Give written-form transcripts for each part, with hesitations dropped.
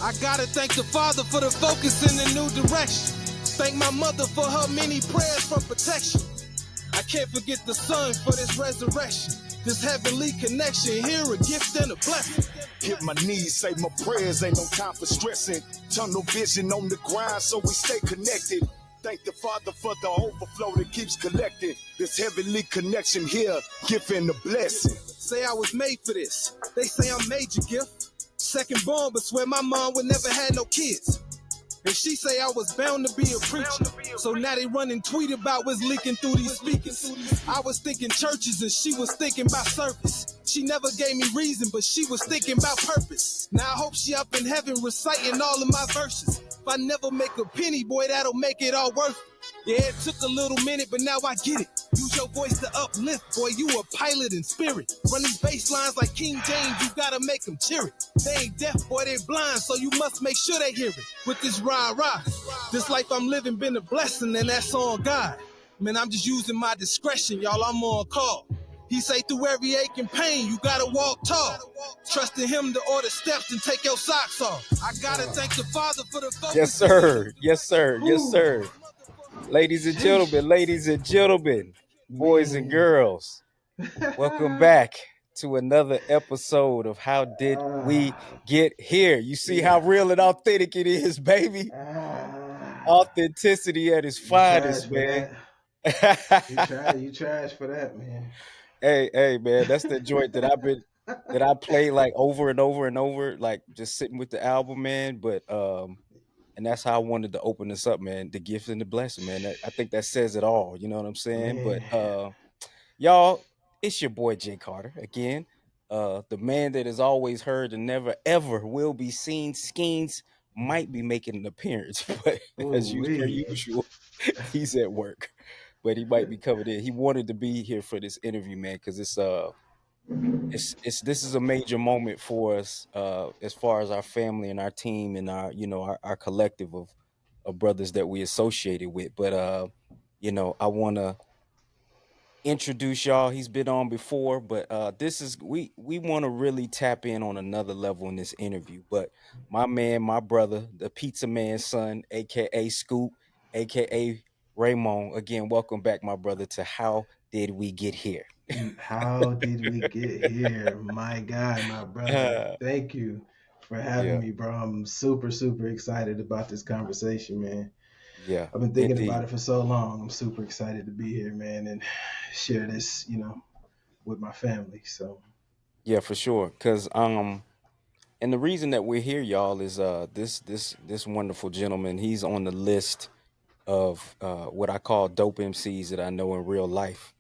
I gotta thank the Father for the focus in the new direction. Thank my mother for her many prayers for protection. I can't forget the Son for this resurrection. This heavenly connection here, a gift and a blessing. Hit my knees, say my prayers, ain't no time for stressing. Tunnel vision on the grind, so we stay connected. Thank the Father for the overflow that keeps collecting. This heavenly connection here, giving the blessing. Say I was made for this. They say I'm major gift. Second born, but swear my mom would never had no kids. And she say I was bound to be a preacher. So now they run and tweet about what's leaking through these speakers. I was thinking churches and she was thinking about service. She never gave me reason, but she was thinking about purpose. Now I hope she up in heaven reciting all of my verses. If I never make a penny, boy, that'll make it all worth it. Yeah, it took a little minute, but now I get it. Use your voice to uplift, boy, you a pilot in spirit. Run these bass lines like King James, you gotta make them cheer it. They ain't deaf, boy, they blind, so you must make sure they hear it. With this rah-rah, this life I'm living been a blessing, and that's on God. Man, I'm just using my discretion, y'all, I'm on call. He say through every ache and pain, you gotta walk tall. Trust in him to order steps and take your socks off. I gotta thank the Father for the focus. Yes, sir. Yes, sir. Yes, sir. Ladies and gentlemen, boys and girls, welcome back to another episode of How Did We Get Here? You see how real and authentic it is, baby. Authenticity at its finest, man. You trash for that, man. Hey, man, that's the joint that I play like over and over and over, like just sitting with the album, man. But and that's how I wanted to open this up, man. The gift and the blessing, man. I think that says it all. You know what I'm saying? Man. But y'all, it's your boy Jay Carter again. The man that is always heard and never ever will be seen. Skeens might be making an appearance, but as per usual, he's at work. But he might be covered in. He wanted to be here for this interview, man, because this is a major moment for us as far as our family and our team and our collective of brothers that we associated with. But I want to introduce y'all. He's been on before, but this is we want to really tap in on another level in this interview. But my man, my brother, the pizza man's son, aka Scoop, aka Raemon, again, welcome back, my brother, to How Did We Get Here? How did we get here? My God, my brother. Thank you for having me, bro. I'm super, super excited about this conversation, man. Yeah. I've been thinking about it for so long. I'm super excited to be here, man, and share this, with my family. So yeah, for sure. Cause and the reason that we're here, y'all, is this wonderful gentleman. He's on the list of what I call dope MCs that I know in real life.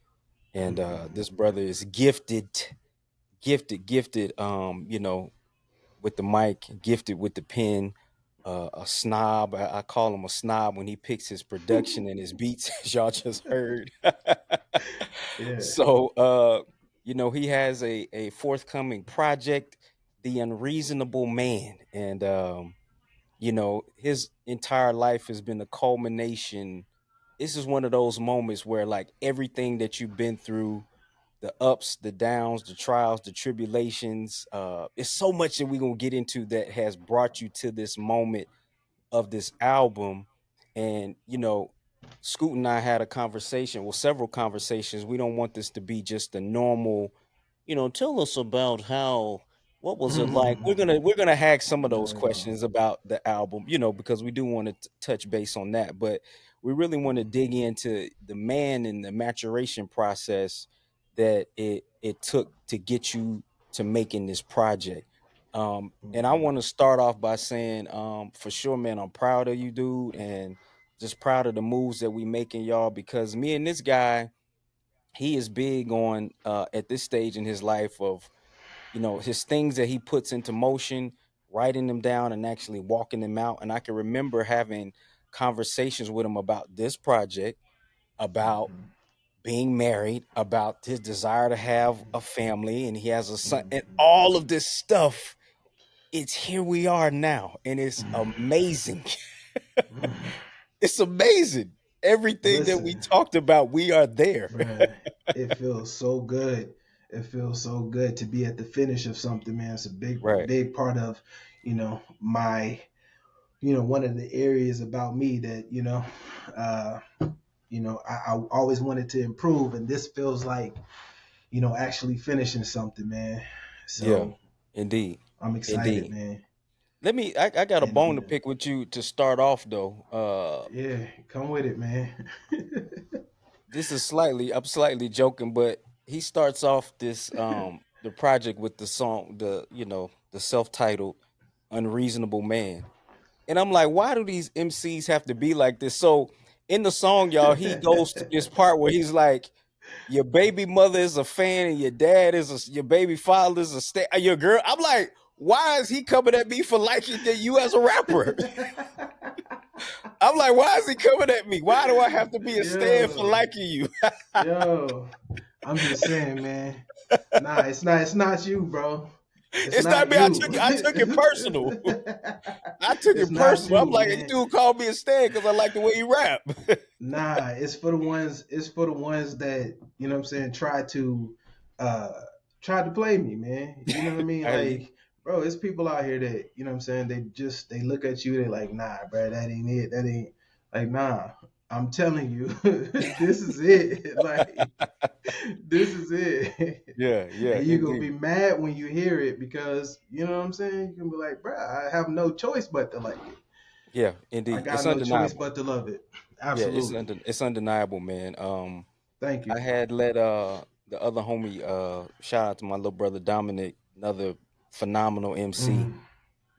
And this brother is gifted, with the mic, gifted with the pen, a snob. I call him a snob when he picks his production and his beats, as y'all just heard. yeah. So, he has a forthcoming project, The Unreasonable Man. And, his entire life has been a culmination. This is one of those moments where, like, everything that you've been through, the ups, the downs, the trials, the tribulations, it's so much that we're going to get into that has brought you to this moment of this album. And, Scoot and I had a conversation, several conversations. We don't want this to be just a normal, tell us about what was it like? We're gonna hack some of those questions about the album, because we do want to touch base on that. But we really want to dig into the man and the maturation process that it took to get you to making this project. And I want to start off by saying, for sure, man, I'm proud of you, dude, and just proud of the moves that we making, y'all, because me and this guy, he is big on at this stage in his life of, his things that he puts into motion, writing them down and actually walking them out. And I can remember having conversations with him about this project, about being married, about his desire to have a family, and he has a son, and all of this stuff. It's here we are now, and it's amazing. It's amazing. Everything that we talked about, we are there. Bruh, it feels so good. It feels so good to be at the finish of something, man. It's a Right. big part of, my, one of the areas about me that, uh, I always wanted to improve, and this feels like, actually finishing something, man. Yeah. So Indeed. I'm excited, Indeed. man. I got a And bone to pick with you to start off though. yeah, come with it, man. This is I'm slightly joking, but he starts off this the project with the song, the self-titled Unreasonable Man. And I'm like, why do these MCs have to be like this? So in the song, y'all, he goes to this part where he's like, your baby mother is a fan and your dad is your baby father is your girl. I'm like, why is he coming at me for liking you as a rapper? I'm like, why is he coming at me? Why do I have to be a stand for Yo, liking you? yo, I'm just saying, man. Nah, it's not you, bro. It's It's not not me. you. I took it personal. I took It's it not personal. I'm you, like, this man. dude called me a stand because I like the way he rap. Nah, it's for the ones that, what I'm saying, uh try to play me, man. You know what I mean? I hear you. Like, bro, it's people out here that, what I'm saying, they look at you, they like, nah, bro, that ain't it. That ain't like, nah. I'm telling you, this is it. Like, this is it. Yeah, And you're gonna indeed. be mad when you hear it because, you know what I'm saying? You can be like, bro, I have no choice but to like it. Yeah, I indeed. It's got no choice undeniable. but to love it. Yeah, Absolutely. it's undeniable, man. Thank I you. had let the other homie shout out to my little brother Dominic, another phenomenal MC. Mm,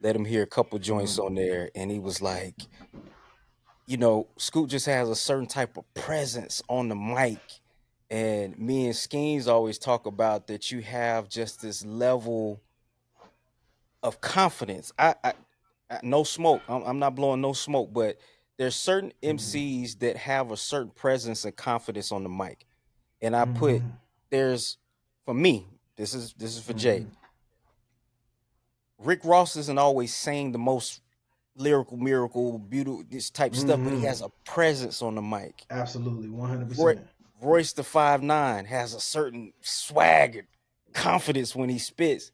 Let him hear a couple mm, joints on there, and he was like, Scoot just has a certain type of presence on the mic. And me and Skeens always talk about that you have just this level of confidence. No smoke. I'm not blowing no smoke, but there's certain mm, MCs that have a certain presence and confidence on the mic. And I put mm, there's for me, this is for Jay. mm, Rick Ross isn't always saying the most lyrical, miracle, beautiful, this type stuff, but he mm. has a presence on the mic. Absolutely, Roy, 100%. Royce the 5'9" has a certain swag and confidence when he spits.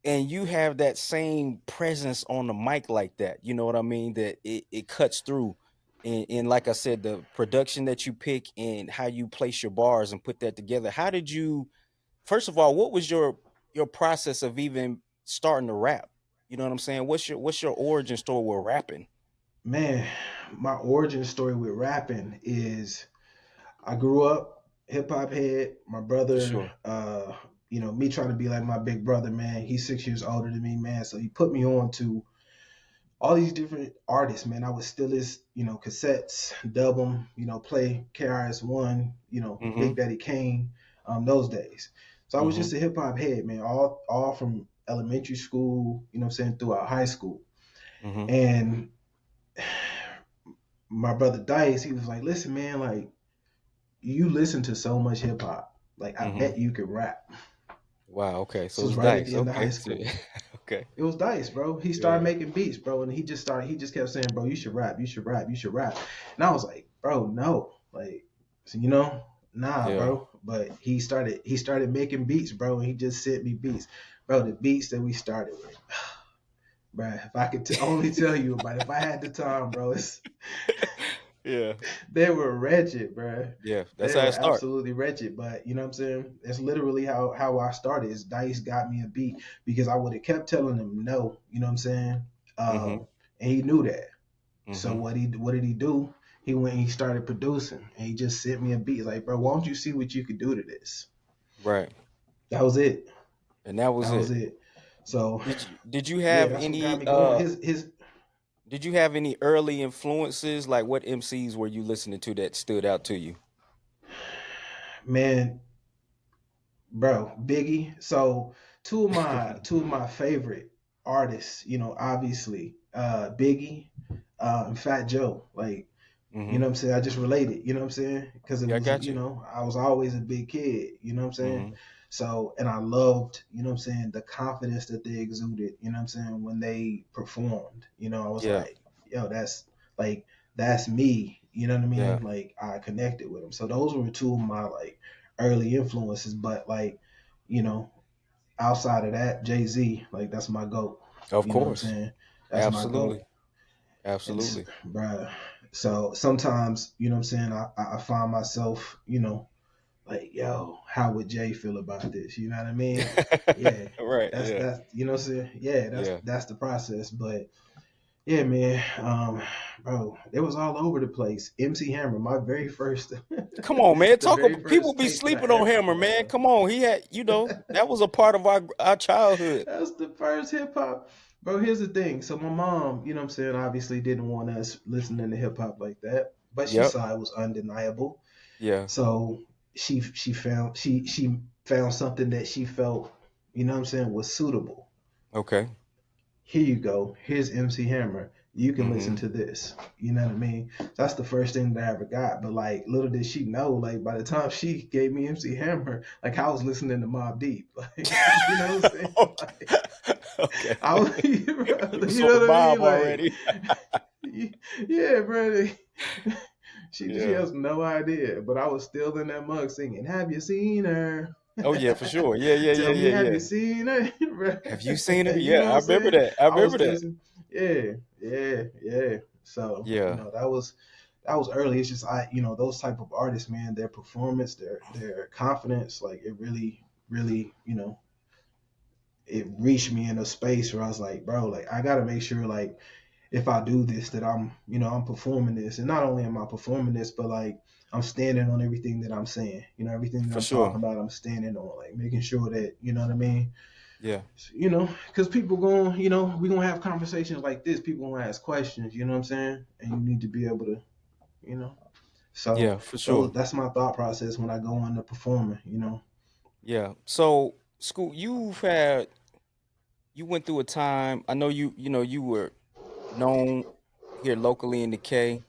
And you have that same presence on the mic like that. You know what I mean? That it cuts through. And like I said, the production that you pick and how you place your bars and put that together. How did you first of all, what was your process of even starting to rap? You know what I'm saying? What's your origin story with rapping? Man, my origin story with rapping is I grew up hip hop head. My For brother, sure. me trying to be like my big brother, man. He's 6 years older than me, man. So he put me on to all these different artists, man. I would steal his, cassettes, dub them, play KRS-One, Mm-hmm. Big Daddy Kane, those days. So I was Mm-hmm. just a hip hop head, man, all from elementary school, throughout high school. Mm-hmm. And my brother Dice, he was like, listen, man, like, you listen to so much hip hop. Like, I Mm-hmm. bet you could rap. Wow, okay. This So was it's right at dice. the end of high Okay. school. Okay. It was Dice, bro. He started Yeah. making beats, bro, and he just kept saying, bro, you should rap, you should rap, you should rap. And I was like, bro, no. Like, so, nah, Yeah. bro. But he started making beats, bro, and he just sent me beats. Bro, the beats that we started with. Bro, if I could only tell you about it, if I had the time, bro, Yeah. they were wretched, bro. Yeah. That's They how it were start. absolutely wretched. But you know what I'm saying? That's literally how I started. Is Dice got me a beat because I would have kept telling him no. You know what I'm saying? Mm-hmm. And he knew that. So Mm-hmm. what did he do? He went and he started producing, and he just sent me a beat. He's like, bro, why don't you see what you could do to this? Right. That was it. And that was That was it. it. So Did you yeah, have that's what got any me going. His did you have any early influences? Like what MCs were you listening to that stood out to you? man, bro, Biggie. So two of my favorite artists, obviously, Biggie, and Fat Joe. Like, Mm-hmm. what I'm saying? I just related, you know what I'm saying? Because it Yeah, I was, got you. I was always a big kid, you know what I'm saying? Mm-hmm. So, and I loved, what I'm saying, the confidence that they exuded, you know what I'm saying, when they performed. I was Yeah. like, yo, that's me, you know what I Yeah. mean? Like, I connected with them. So those were two of my like early influences. But like, you know, outside of that, Jay-Z, like that's my GOAT. Of You know what I'm course. saying? That's my GOAT. Absolutely. And Absolutely. bruh, so sometimes, you know what I'm saying, I find myself, like, yo, how would Jay feel about this? You know what I mean? Yeah. Right. Yeah. That's you know what I'm saying? Yeah, Yeah. that's the process. But yeah, man, bro, it was all over the place. MC Hammer, my very first Come on, man. the very People first be tape that I sleeping on ever, Hammer, man. bro. Come on. He had, that was a part of our childhood. That's the first hip hop. Bro, here's the thing. So my mom, you know what I'm saying, obviously didn't want us listening to hip hop like that, but she Yep. saw it was undeniable. Yeah. So she found something that she felt, you know what I'm saying, was suitable. Okay. Here you go. Here's MC Hammer. You can listen Mm-hmm. to this. You know what I mean? That's the first thing that I ever got. But like, little did she know, like by the time she gave me MC Hammer, like I was listening to Mobb Deep. Like, you know what I'm saying? Okay. Like, Okay. I was, you You was on know the what I mean? mob Like, already. yeah, bro. She Yeah. has no idea. But I was still in that mug singing, "Have you seen her?" Oh yeah, for sure. Yeah, yeah, yeah, Tell me, yeah, have yeah. you seen her? Have you seen her? You Yeah, know what I I'm remember saying? that. I I was remember still, that. yeah, yeah, yeah. So Yeah. that was early. It's just those type of artists, man. Their performance, their confidence, like it really, really, it reached me in a space where I was like, bro, like I gotta make sure, like if I do this, that I'm performing this, and not only am I performing this, but like I'm standing on everything that I'm saying. Everything that For I'm sure. talking about, I'm standing on, like making sure that you know what I mean. Yeah. Because people going, we gonna have conversations like this. People gonna ask questions. You know what I'm saying? And you need to be able to, you know. So Yeah, for sure. that's my thought process when I go on to performing. Yeah. So, school, you went through a time. I know you were known here locally in the K.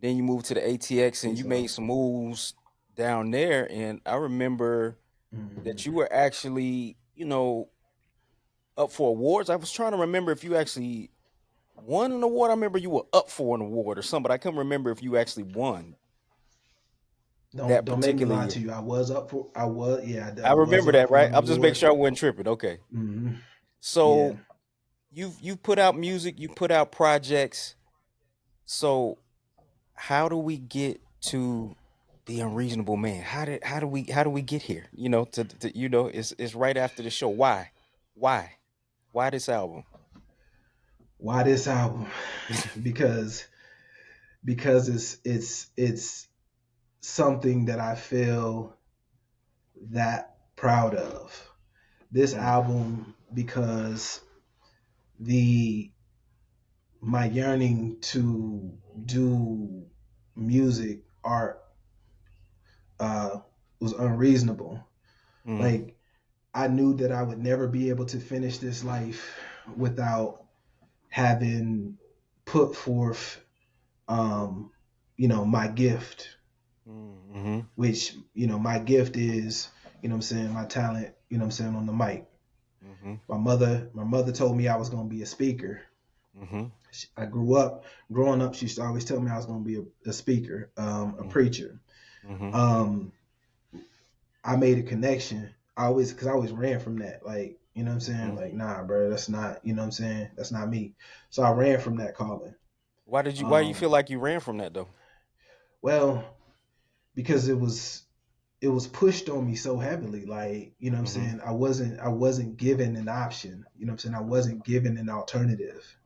Then you moved to the ATX and you Peace made out. some moves down there. And I remember that you Mm-hmm. were actually, up for awards. I was trying to remember if you actually won an award. I remember you were up for an award or something, but I couldn't remember if you actually won Don't that don't make me particular lie year. to you. I was yeah, I I was remember up that, for right? an I'm just making award. sure I wasn't tripping. Okay. Mm-hmm. Yeah. So you've put out music, you put out projects. So how do we get to the Unreasonable Man? How do we get here? It's right after the show. Why why this album? Why this album? because it's something that I feel that proud of. This Mm, album because the my yearning to do music art uh was unreasonable. mm, Like I knew that I would never be able to finish this life without having put forth my gift, mm, which my gift is, what I'm saying, my talent, what I'm saying, on the mic. mm, My mother told me I was going to be a speaker. mm, I growing up, she used to always tell me I was going to be a speaker, a mm, preacher. mm, um I made a connection. Because I always ran from that. Like, you know what I'm saying? mm. Like, nah, bro, that's not, you know what I'm saying? That's not me. So I ran from that calling. Why do you Um, feel like you ran from that though? well, because it was pushed on me so heavily. Like, you know what I'm Hmm. saying? I wasn't given an option. You know what I'm saying? I wasn't given an alternative.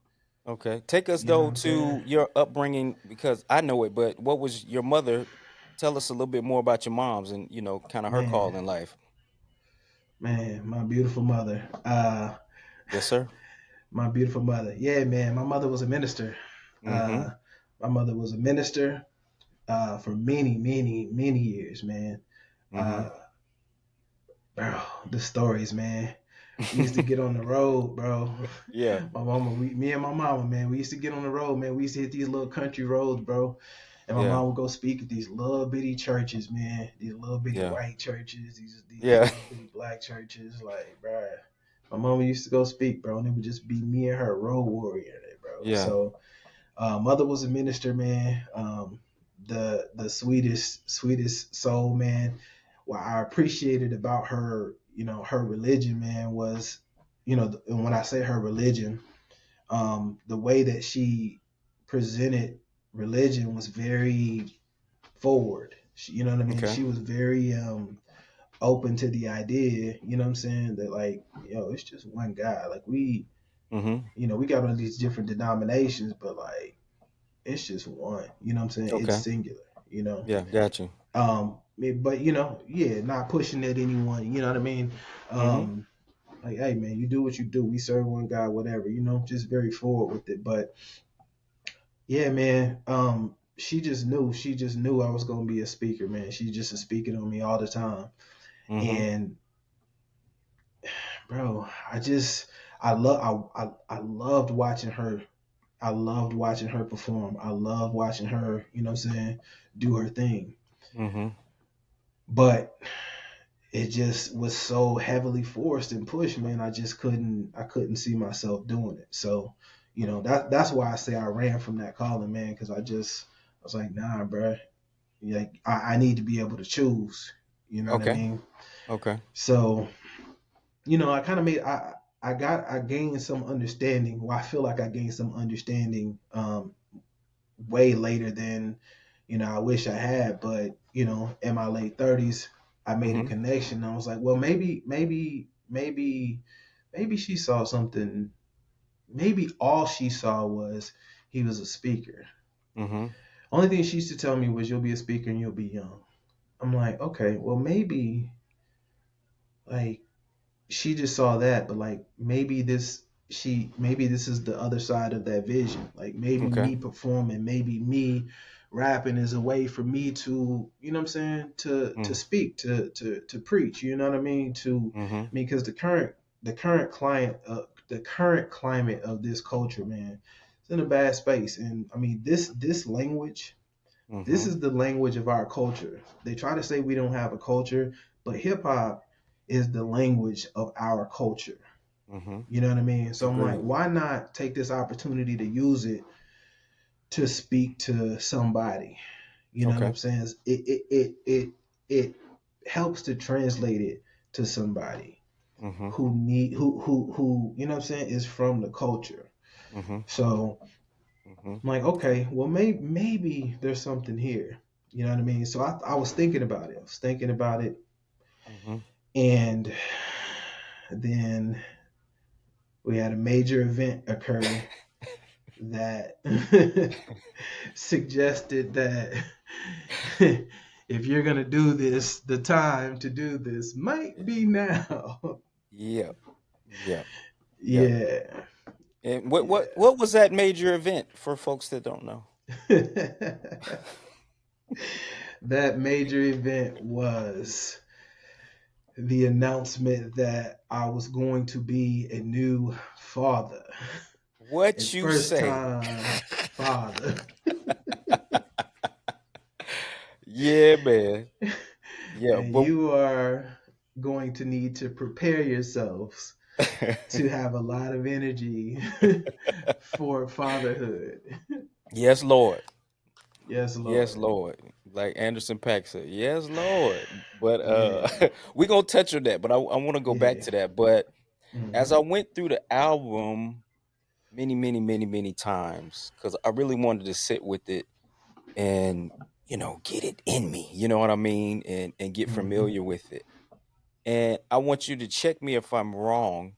Okay. Take us You know what though I'm saying? to your upbringing because I know it, but what was your mother? Tell us a little bit more about your mom's and kind of her Man, call in life. my beautiful mother. Yes, sir. My beautiful mother. Yeah, man. My mother was a minister. Mm-hmm. Uh, my mother was a minister for many, many, many years, man. Mm-hmm. Uh, bro, the stories, man. We used to get on the road, bro. Yeah. Me and my mama, man, we used to get on the road, man. We used to hit these little country roads, bro. And my Yeah. mom would go speak at these little bitty churches, man. These little bitty Yeah. white churches, these Yeah. little bitty black churches, like, bro. My mama used to go speak, bro, and it would just be me and her road warrior, bro. Yeah. So, mother was a minister, man. The sweetest soul, man. what I appreciated about her, her religion, man, was, and when I say her religion, the way that she presented religion was very forward. You know what I mean? Okay. She was very open to the idea, you know what I'm saying, that like, it's just one God. Like Mm-hmm. we got all these different denominations, but like it's just one, you know what I'm saying? It's Okay. singular, you know. Yeah, got you. But yeah, not pushing at anyone, you know what I mean? Mm-hmm. Um, like, hey man, you do what you do. We serve one God, whatever, just very forward with it. But yeah, man, she just knew I was gonna be a speaker, man. She just is speaking on me all the time. Mm-hmm. And bro, I loved watching her. I loved watching her perform. I loved watching her, what I'm saying, do her thing. Mm-hmm. But it just was so heavily forced and pushed, man. I couldn't see myself doing it. So, that's why I say I ran from that calling, man, because I was like, nah, bro. Like I need to be able to choose. You know what I Okay. mean? Okay. So, I kind of I gained some understanding. Well, I feel like I gained some understanding way later than I wish I had. But in my late 30s, I made a Mm-hmm. connection. I was like, well, maybe she saw something. Maybe all she saw was he was a speaker. Mm-hmm. Only thing she used to tell me was, you'll be a speaker and you'll be young. I'm like, okay, well, like she just saw that, but like maybe this is the other side of that vision. Like maybe Okay. me performing, maybe me rapping is a way for me to, what I'm saying, to Mm-hmm. speak, to preach, you know what I mean? Mm-hmm. Because the current climate of this culture, man, it's in a bad space. And I mean this language, this Mm-hmm. is the language of our culture. They try to say we don't have a culture, but hip hop is the language of our culture. Mm-hmm. You know what I mean? So I'm like, Agreed. why not take this opportunity to use it to speak to somebody? You know what Okay. I'm saying? It helps to translate it to somebody Mm-hmm. who you know what I'm saying, is from the culture. Mm-hmm. So Mm-hmm. I'm like, okay, well maybe there's something here. You know what I mean? So I was thinking about it. I was thinking about it, Mm-hmm. and then we had a major event occur that suggested that if you're gonna do this, the time to do this might be now. Yep. Yep. Yep. Yeah, And what what yeah. what was that major event for folks that don't know? That major event was the announcement that I was going to be a new father, and What you first say? time father. Yeah, man. Yeah, And but you are going to need to prepare yourselves to have a lot of energy for fatherhood. yes, Lord. Yes, Yes, Lord. Lord. Like Anderson Paak said, yes, Lord. But Yeah, we're gonna touch on that, but I want to go back yeah. to that. But as Hmm. I went through the album many, many, many, many times, because I really wanted to sit with it and get it in me. You know what I mean? And get Hmm. familiar with it. And I want you to check me if I'm wrong,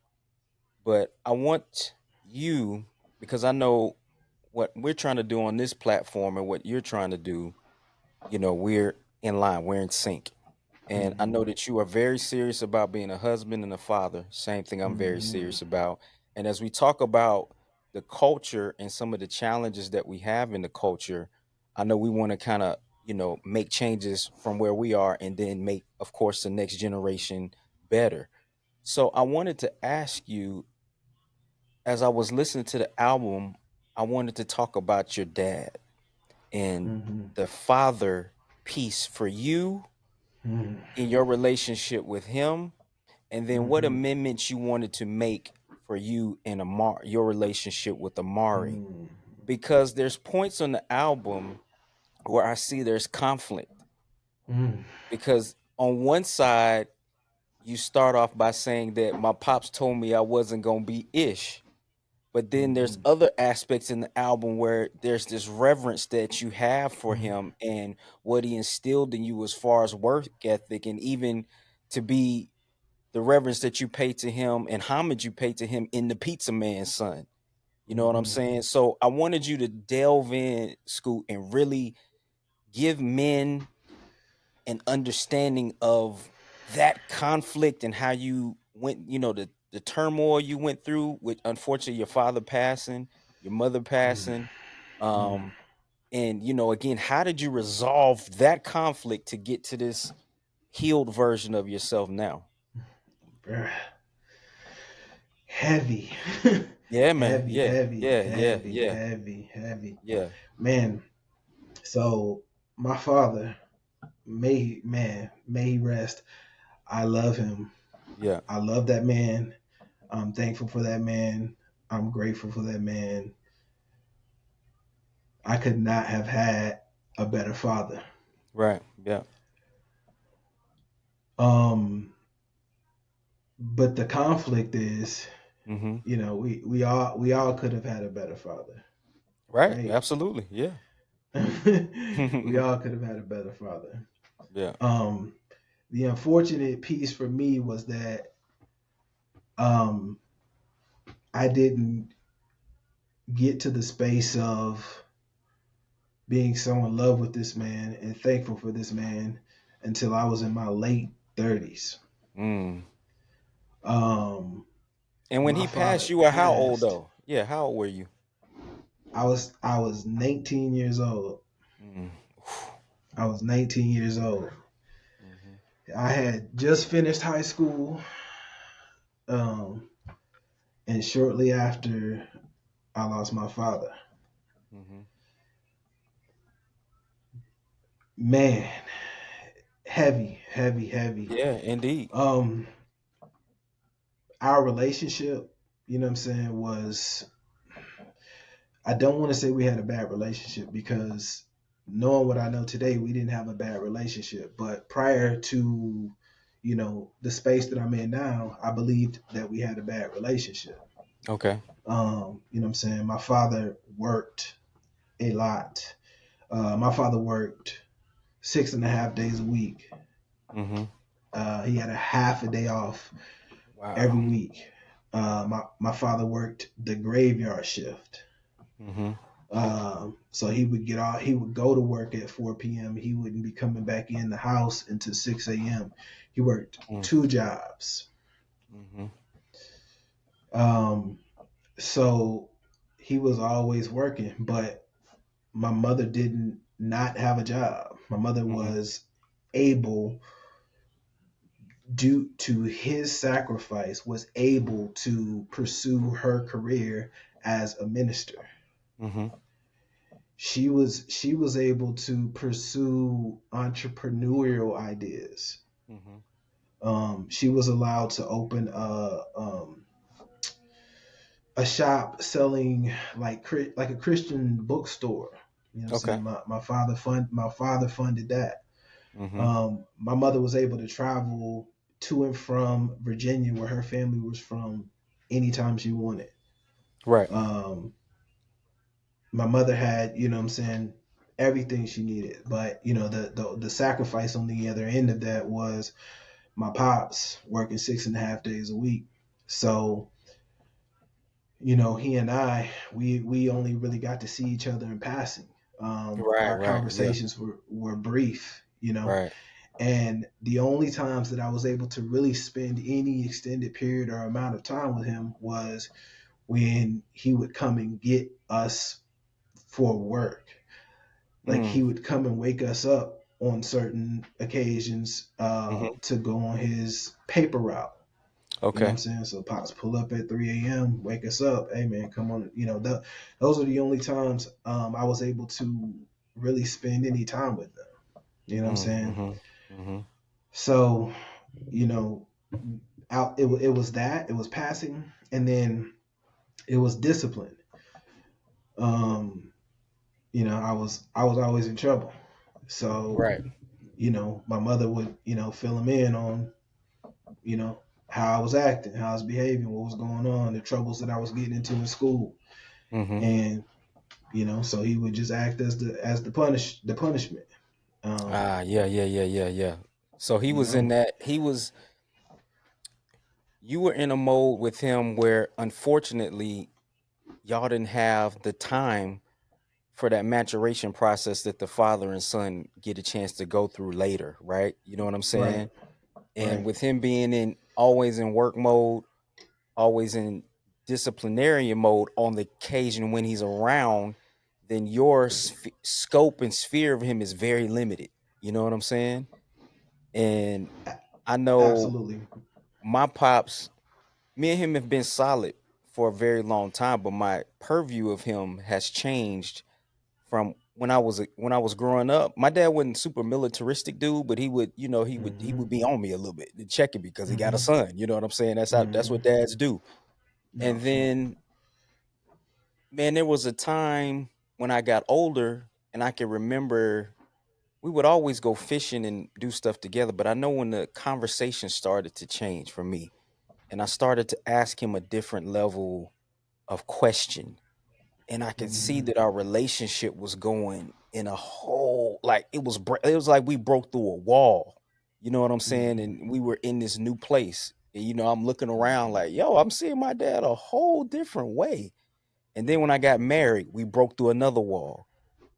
but I want you, because I know what we're trying to do on this platform and what you're trying to do, we're in line, we're in sync. And I know Hmm. that you are very serious about being a husband and a father. Same thing I'm very Hmm. serious about. And as we talk about the culture and some of the challenges that we have in the culture, I know we want to kind of, make changes from where we are and then make, of course, the next generation better. So I wanted to ask you, as I was listening to the album, I wanted to talk about your dad and Hmm. the father piece for you Hmm. in your relationship with him, and then what Hmm. amendments you wanted to make for you and your relationship with Amari. Hmm. Because there's points on the album where I see there's conflict. Hmm. Because on one side, you start off by saying that my pops told me I wasn't gonna be ish. But then there's Mhm. other aspects in the album where there's this reverence that you have for Mhm. him and what he instilled in you as far as work ethic, and even to be the reverence that you pay to him and homage you pay to him in the Pizza Man's son. You know what I'm Mhm. saying? So I wanted you to delve in, Scoot, and really give men an understanding of that conflict and how you went, the turmoil you went through with, unfortunately, your father passing, your mother passing. Mhm. Um, and again, how did you resolve that conflict to get to this healed version of yourself now? Bruh. Heavy. Yeah, man. Heavy, Yeah, heavy, yeah, yeah, heavy, yeah, heavy, heavy. yeah, Man, so my father, may he rest. I love him. yeah. I love that man. I'm thankful for that man. I'm grateful for that man. I could not have had a better father. Right. Yeah. Um, but the conflict is, Mm-hmm. we all could have had a better father, Right. right? Absolutely. Yeah. We all could have had a better father. Yeah. Um, the unfortunate piece for me was that um, I didn't get to the space of being so in love with this man and thankful for this man until I was in my late 30s. Mm. Um, And when my he passed, father you were how old passed. though? Yeah. How old were you? I was 19 years old. Mm. I was 19 years old. Mm-hmm. I had just finished high school, um, and shortly after, I lost my father. Mm-hmm. Man, heavy, heavy, heavy. Yeah. Indeed. Um, our relationship, you know what I'm saying, was, I don't want to say we had a bad relationship because knowing what I know today, we didn't have a bad relationship. But prior to, the space that I'm in now, I believed that we had a bad relationship. Okay. You know what I'm saying? My father worked a lot. My father worked 6.5 days a week. Mm-hmm. He had a half a day off Wow. every week. My father worked the graveyard shift. Mm-hmm. So he would get off. He would go to work at 4 p.m. He wouldn't be coming back in the house until 6 a.m. He worked Mm. 2 jobs. Mm-hmm. Um, so he was always working, but my mother didn't not have a job. My mother Mm-hmm. was able, due to his sacrifice, was able to pursue her career as a minister. Mm-hmm. She was able to pursue entrepreneurial ideas. Mm-hmm. She was allowed to open a shop selling like a Christian bookstore. You know what I'm Okay. saying? My father funded that. Mm-hmm. My mother was able to travel to and from Virginia, where her family was from, anytime she wanted. Right. Um, my mother had, you know what I'm saying, everything she needed. But, the sacrifice on the other end of that was my pops working 6.5 days a week. So, he and I, we only really got to see each other in passing. Right. Our Right. Yeah. conversations were brief, Right. and the only times that I was able to really spend any extended period or amount of time with him was when he would come and get us for work. Like, Mm. he would come and wake us up on certain occasions, Mm-hmm. to go on his paper route. You know what I'm Okay. saying? So pops pull up at 3 a.m., wake us up. Hey man, come on. Those are the only times I was able to really spend any time with them. You know what I'm saying? Mm-hmm. Mm-hmm. So, you know, it was that, it was passing, and then it was discipline. Um, I was always in trouble. So, Right. my mother would, fill him in on, you know, how I was acting, how I was behaving, what was going on, the troubles that I was getting into in school. Mm-hmm. And, so he would just act as the punishment. Yeah. So he You was know. in that. You were in a mode with him where, unfortunately, y'all didn't have the time for that maturation process that the father and son get a chance to go through later, right? You know what I'm Right. saying? And Right. with him being in always in work mode, always in disciplinarian mode on the occasion when he's around, then your scope and sphere of him is very limited. You know what I'm saying? And I know Absolutely. my pops, me and him have been solid for a very long time, but my purview of him has changed from when I was growing up. My dad wasn't super militaristic dude, but he would, he would Hmm. be on me a little bit to check it because he got a Hmm. son. You know what I'm saying? That's what Hmm. dads do. No, And for sure. then, man, there was a time when I got older and I can remember we would always go fishing and do stuff together, but I know when the conversation started to change for me and I started to ask him a different level of question, and I could see Hmm. that our relationship was going in a whole, like it was like we broke through a wall. You know what I'm saying? Hmm. And we were in this new place. And, I'm looking around like, yo, I'm seeing my dad a whole different way. And then when I got married, we broke through another wall.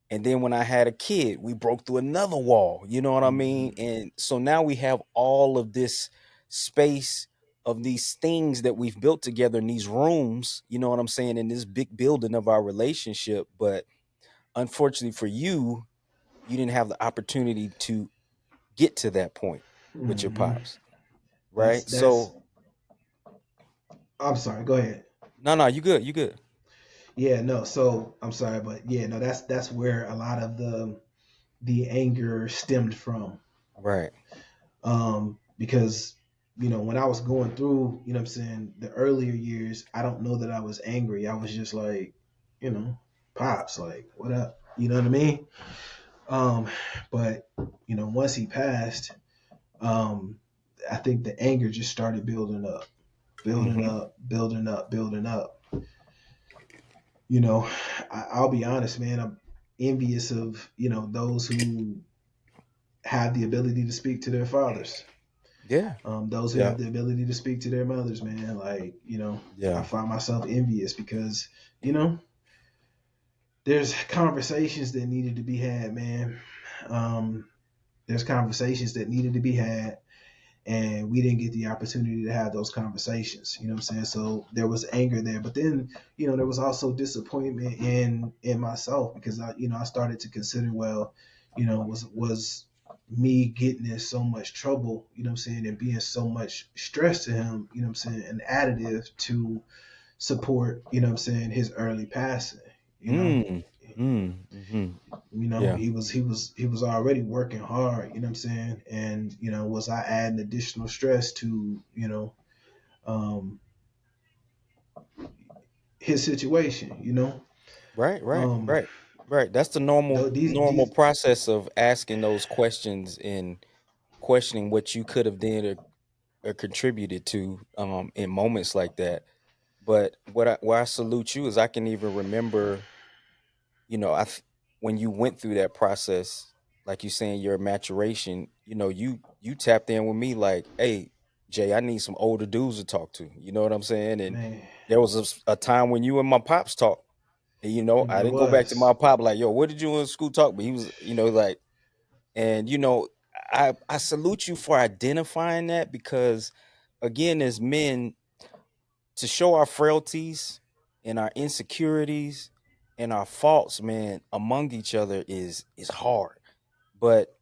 And then when I had a kid, we broke through another wall. You know what I mean? Hmm. And so now we have all of this space of these things that we've built together in these rooms, you know what I'm saying, in this big building of our relationship. But unfortunately for you, you didn't have the opportunity to get to that point with your Hmm. pops, That's right? that's. So, I'm sorry. Go ahead. no, you good, you good. Yeah. No. So I'm sorry, but yeah. No. That's where a lot of the anger stemmed from. Right. Because when I was going through, I'm saying, the earlier years, I don't know that I was angry. I was just like, pops, like, what up? You know what I mean? Um, but once he passed, um, I think the anger just started building up, building Mm-hmm. up, building up, building up. You know, I'll be honest, man. I'm envious of those who have the ability to speak to their fathers. Yeah. Those who Yeah. have the ability to speak to their mothers, man. Like, I Yeah. find myself envious because, you know, there's conversations that needed to be had, man. Um, there's conversations that needed to be had, and we didn't get the opportunity to have those conversations. You know what I'm saying? So there was anger there, but then there was also disappointment in myself because I started to consider, well, was me getting in so much trouble, what I'm saying, and being so much stress to him, what I'm saying, an additive to support, what I'm saying, his early passing. You know, Mm. Mm. Mm-hmm. Yeah. he was already working hard, what I'm saying, and was I adding additional stress to um his situation, Right, right, um right, right. That's the normal though normal these process of asking those questions and questioning what you could have done or contributed to in moments like that. But where I salute you is I can even remember, when you went through that process, like you saying your maturation, you tapped in with me like, hey, Jay, I need some older dudes to talk to. You know what I'm saying? And man, there was a time when you and my pops talked. And, I it didn't go back to my was. pop like, yo, what did you in school talk? But he was, like, and I salute you for identifying that because, again, as men, to show our frailties and our insecurities and our faults, man, among each other is hard. But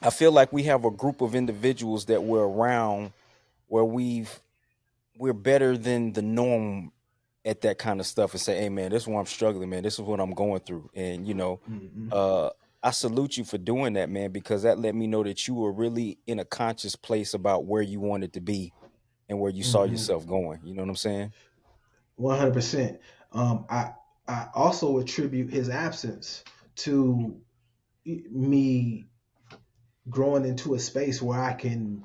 I feel like we have a group of individuals that we're around where we're better than the norm at that kind of stuff and say, hey man, this is what I'm struggling, man. This is what I'm going through. And Mm-hmm. uh I salute you for doing that, man, because that let me know that you were really in a conscious place about where you wanted to be and where you saw Mm-hmm. yourself going. You know what I'm saying? 100%. I also attribute his absence to me growing into a space where I can,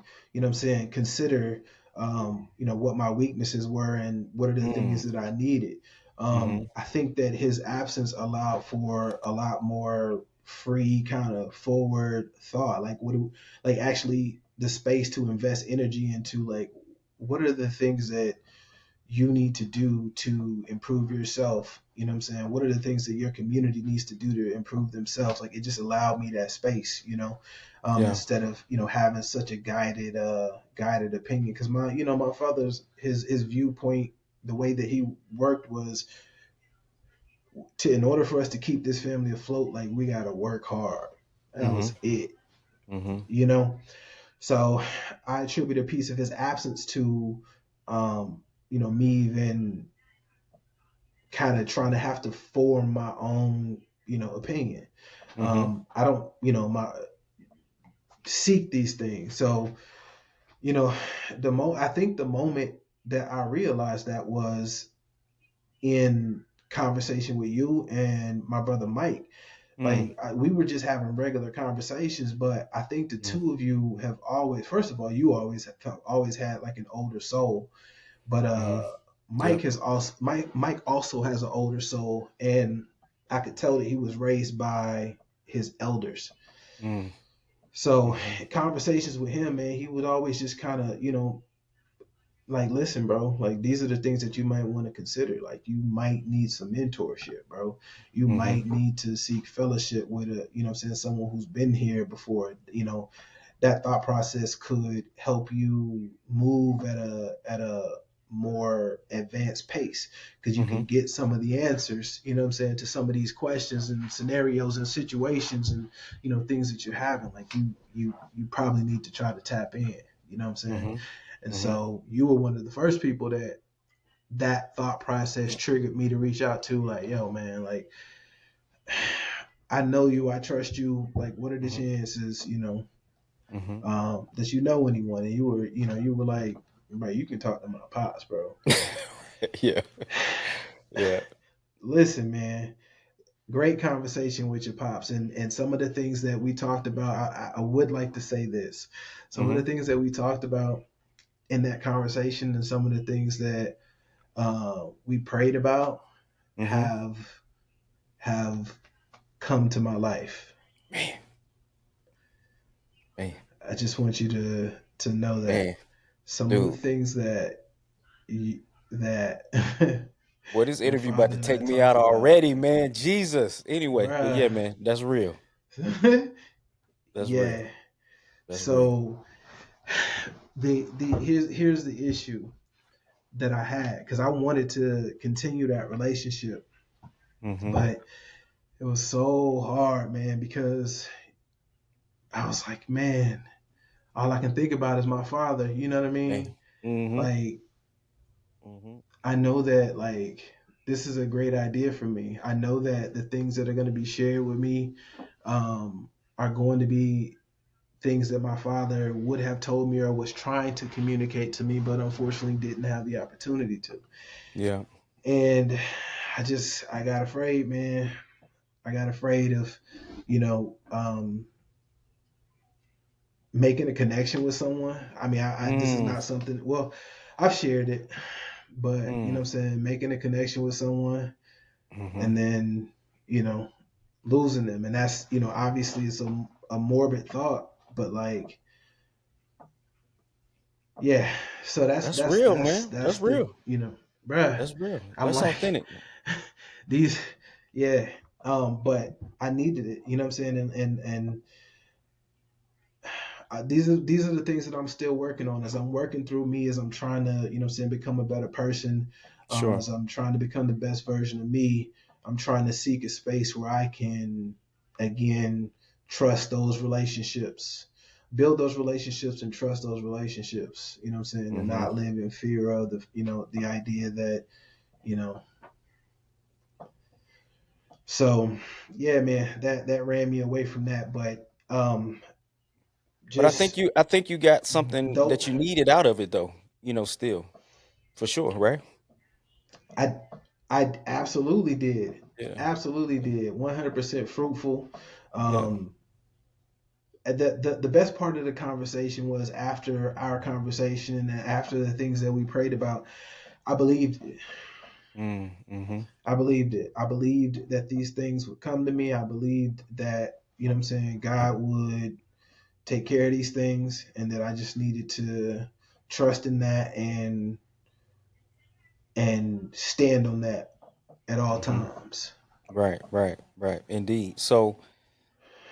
consider, what my weaknesses were and what are the things that I needed. I think that his absence allowed for a lot more free kind of forward thought. Like like actually the space to invest energy into, like, what are the things that you need to do to improve yourself? What are the things that your community needs to do to improve themselves? Like, it just allowed me that space, Yeah. instead of, having such a guided opinion. Because my father's, his viewpoint, the way that he worked was, in order for us to keep this family afloat, like, we got to work hard. That Mm-hmm. was it, Mm-hmm. you know? So I attribute a piece of his absence to, me even kind of trying to have to form my own, opinion. Mm-hmm. I don't, my seek these things. So, I think the moment that I realized that was in conversation with you and my brother Mike. Like, we were just having regular conversations, but I think the Mm-hmm. two of you have always, first of all, you always had like an older soul, but Mm-hmm. Mike Yep. has also Mike also has an older soul, and I could tell that he was raised by his elders. So Mm-hmm. conversations with him, man, he would always just kind of, like, listen, bro, like, these are the things that you might want to consider. Like, you might need some mentorship, bro. You Mm-hmm. might need to seek fellowship with a, someone who's been here before. That thought process could help you move at a more advanced pace, because you Mm-hmm. can get some of the answers, to some of these questions and scenarios and situations and, things that you're having. Like, you probably need to try to tap in, Mm-hmm. and Mm-hmm. so you were one of the first people that thought process triggered me to reach out to. Like, yo, man, like, I know you, I trust you. Like, what are the Mm-hmm. chances, Mm-hmm. that you know anyone? And you were like, bro, you can talk to my pops, bro. Like, Yeah. Yeah. listen, man, great conversation with your pops, and some of the things that we talked about. I would like to say this. Some of Mm-hmm. the things that we talked about in that conversation, and some of the things that we prayed about, Mm-hmm. have have come to my life. Man. Man. I just want you to know Man. that some of the Dude. things that Boy, this your interview about father to and I take me out talked about, already, man. Jesus. Anyway, but bruh. yeah, man, that's real. That's real. Yeah. That's real. So here's the issue that I had, because I wanted to continue that relationship, Mm-hmm. but it was so hard, man, because I was like, man, all I can think about is my father. You know what I Man. mean? Mm-hmm. Like, Mm-hmm. I know that, like, this is a great idea for me. I know that the things that are going to be shared with me, are going to be things that my father would have told me or was trying to communicate to me, but unfortunately didn't have the opportunity to. Yeah. And I got afraid, man. I got afraid of, you know, making a connection with someone. I mean, this is Mm. not something, well, I've shared it, but, Mm. making a connection with someone Mm-hmm. and then, you know, losing them. And that's, obviously it's a morbid thought, but, like, yeah. So that's That's that's real, that's man. that's That's the, real. bruh. That's real. I'm That's like, authentic. these, yeah. But I needed it. You know what I'm saying? And these are the things that I'm still working on, as I'm working through me, as I'm trying to, become a better person, Sure. as I'm trying to become the best version of me. I'm trying to seek a space where I can, again, trust those relationships, build those relationships, and trust those relationships. You know what I'm saying? And Mm-hmm. not live in fear of the idea that, you know. So, yeah, man, that ran me away from that, but But just I think you got something though. that you needed out of it though, still. For sure, right? I I absolutely did. Yeah. Absolutely did. 100% fruitful. Yeah. Um, the best part of the conversation was after our conversation and after the things that we prayed about. I believed it. Mm-hmm. I believed it. I believed that these things would come to me. I believed that, you know what I'm saying, God would take care of these things, and that I just needed to trust in that and stand on that at all Mm-hmm. times. Right. Indeed. So,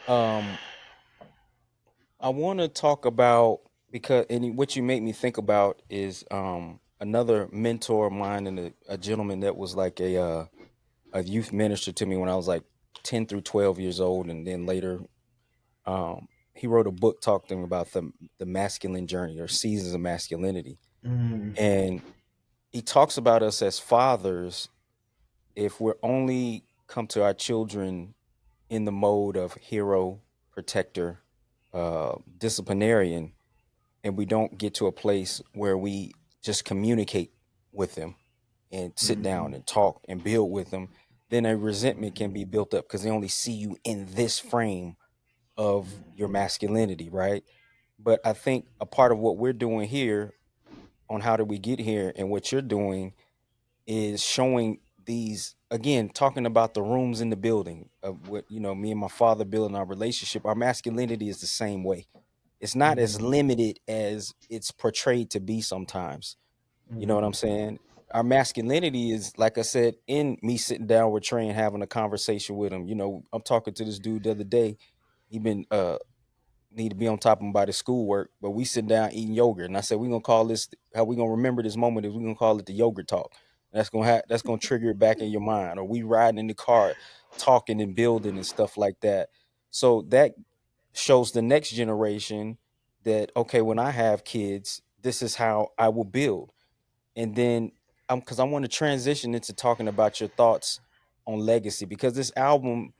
um, I want to talk about because and what you make me think about is another mentor of mine and a gentleman that was like a youth minister to me when I was like 10 through 12 years old, and then later he wrote a book talking about the masculine journey or seasons of masculinity, Mm, and he talks about us as fathers if we're only come to our children in the mode of hero, protector, disciplinarian, and we don't get to a place where we just communicate with them and sit mm, down and talk and build with them, then a resentment can be built up because they only see you in this frame of your masculinity, right? But I think a part of what we're doing here on how did we get here and what you're doing is showing these again talking about the rooms in the building of what me and my father building our relationship. Our masculinity is the same way. It's not as mm, limited as it's portrayed to be sometimes. You know what I'm mm, saying? Our masculinity is, like I said, in me sitting down with Trey and having a conversation with him. I'm talking to this dude the other day. He been need to be on top of him about his schoolwork, but we sit down eating yogurt, and I said we're gonna call this, how we gonna remember this moment is we're gonna call it the yogurt talk. That's gonna trigger it back in your mind. Or we riding in the car, talking and building and stuff like that. So that shows the next generation that okay, when I have kids, this is how I will build. And then because I want to transition into talking about your thoughts on legacy, because this album,